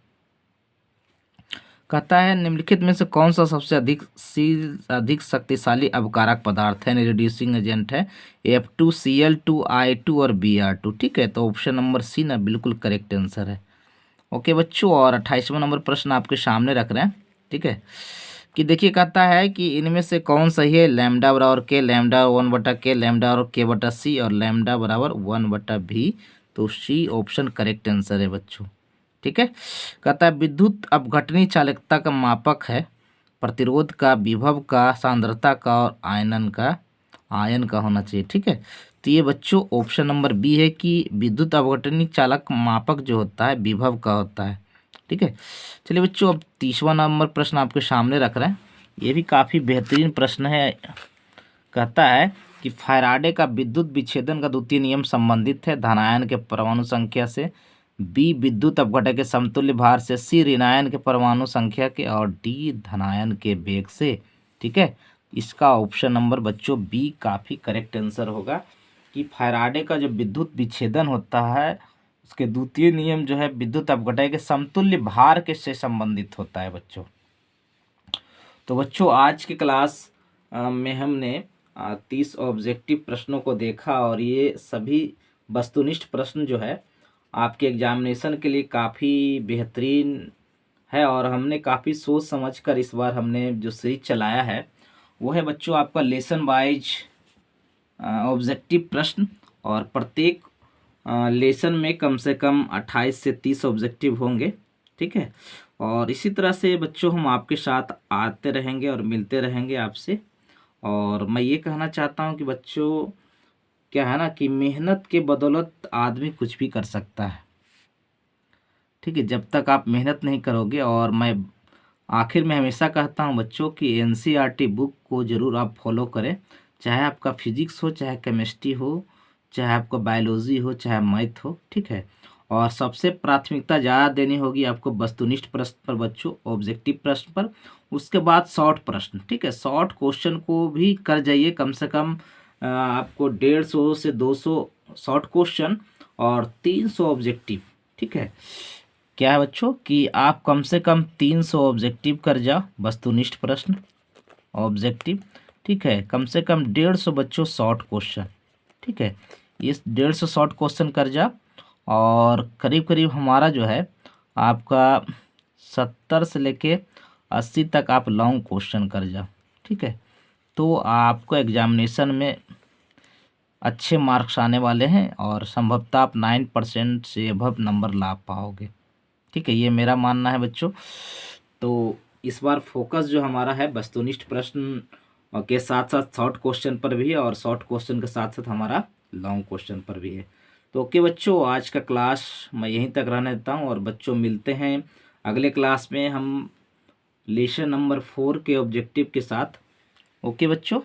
कहता है निम्नलिखित में से कौन सा सबसे अधिक शक्तिशाली अपकारक पदार्थ है, रिड्यूसिंग एजेंट है? F2Cl2I2 और Br2। ठीक है, तो ऑप्शन नंबर सी ना बिल्कुल करेक्ट आंसर है। ओके बच्चों, और 28वां नंबर प्रश्न आपके सामने रख रहे हैं। ठीक है, कि देखिए कहता है कि इनमें से कौन सही है? लैम्डा बराबर के, लैम्डा 1/k, लैम्डा और k/c और लैम्डा बराबर 1/v। तो सी ऑप्शन करेक्ट आंसर है बच्चों। ठीक है, कहता है विद्युत अपघटनी चालकता का मापक है प्रतिरोध का, विभव का, सांद्रता का और आयन का होना चाहिए। ठीक है, तो ये बच्चों ऑप्शन नंबर बी है कि विद्युत अपघटनी चालक मापक जो होता है विभव का होता है। ठीक है, चलिए बच्चों अब 30वां नंबर प्रश्न आपके सामने रख रहे हैं। ये भी काफ़ी बेहतरीन प्रश्न है। कहता है कि फैराडे का विद्युत विच्छेदन का द्वितीय नियम संबंधित है धनायन के परमाणु संख्या से, बी विद्युत अपघटक के समतुल्य भार से, सी ऋणायन के परमाणु संख्या के और डी धनायन के वेग से। ठीक है, इसका ऑप्शन नंबर बच्चों बी काफ़ी करेक्ट आंसर होगा कि फैराडे का जो विद्युत विच्छेदन होता है उसके द्वितीय नियम जो है विद्युत अपघटक के समतुल्य भार के से संबंधित होता है बच्चों। तो बच्चों आज की क्लास में हमने 30 ऑब्जेक्टिव प्रश्नों को देखा, और ये सभी वस्तुनिष्ठ प्रश्न जो है आपके एग्जामिनेशन के लिए काफ़ी बेहतरीन है, और हमने काफ़ी सोच समझकर इस बार हमने जो सीरीज चलाया है वो है बच्चों आपका लेसन वाइज ऑब्जेक्टिव प्रश्न, और प्रत्येक लेसन में कम से कम 28 से 30 ऑब्जेक्टिव होंगे। ठीक है, और इसी तरह से बच्चों हम आपके साथ आते रहेंगे और मिलते रहेंगे आपसे। और मैं ये कहना चाहता हूँ कि बच्चों क्या है ना कि मेहनत के बदौलत आदमी कुछ भी कर सकता है। ठीक है, जब तक आप मेहनत नहीं करोगे, और मैं आखिर में हमेशा कहता हूँ बच्चों कि NCERT बुक को ज़रूर आप फॉलो करें, चाहे आपका फिजिक्स हो, चाहे केमिस्ट्री हो, चाहे आपका बायोलॉजी हो, चाहे मैथ हो। ठीक है, और सबसे प्राथमिकता ज़्यादा देनी होगी आपको वस्तुनिष्ठ प्रश्न पर बच्चों, ऑब्जेक्टिव प्रश्न पर, उसके बाद शॉर्ट प्रश्न। ठीक है, शॉर्ट क्वेश्चन को भी कर जाइए, कम से कम आपको 150 से 200 शॉर्ट क्वेश्चन और 300 ऑब्जेक्टिव। ठीक है, क्या है बच्चों कि आप कम से कम 300 ऑब्जेक्टिव कर जाओ, वस्तुनिष्ठ प्रश्न ऑब्जेक्टिव। ठीक है, कम से कम 150 बच्चों शॉर्ट क्वेश्चन। ठीक है, इस 150 शॉर्ट क्वेश्चन कर जाओ, और करीब करीब हमारा जो है आपका 70 से लेके 80 तक आप लॉन्ग क्वेश्चन कर जाओ। ठीक है, तो आपको एग्जामिनेशन में अच्छे मार्क्स आने वाले हैं, और संभवतः आप 9% से अबव नंबर ला पाओगे। ठीक है, ये मेरा मानना है बच्चों। तो इस बार फोकस जो हमारा है वस्तुनिष्ठ प्रश्न के साथ साथ शॉर्ट क्वेश्चन पर भी है और शॉर्ट क्वेश्चन के साथ साथ हमारा लॉन्ग क्वेश्चन पर भी है। तो ओके बच्चों, आज का क्लास मैं यहीं तक रहने देता हूँ और बच्चों मिलते हैं अगले क्लास में हम लेसन नंबर 4 के ऑब्जेक्टिव के साथ। ओके बच्चों।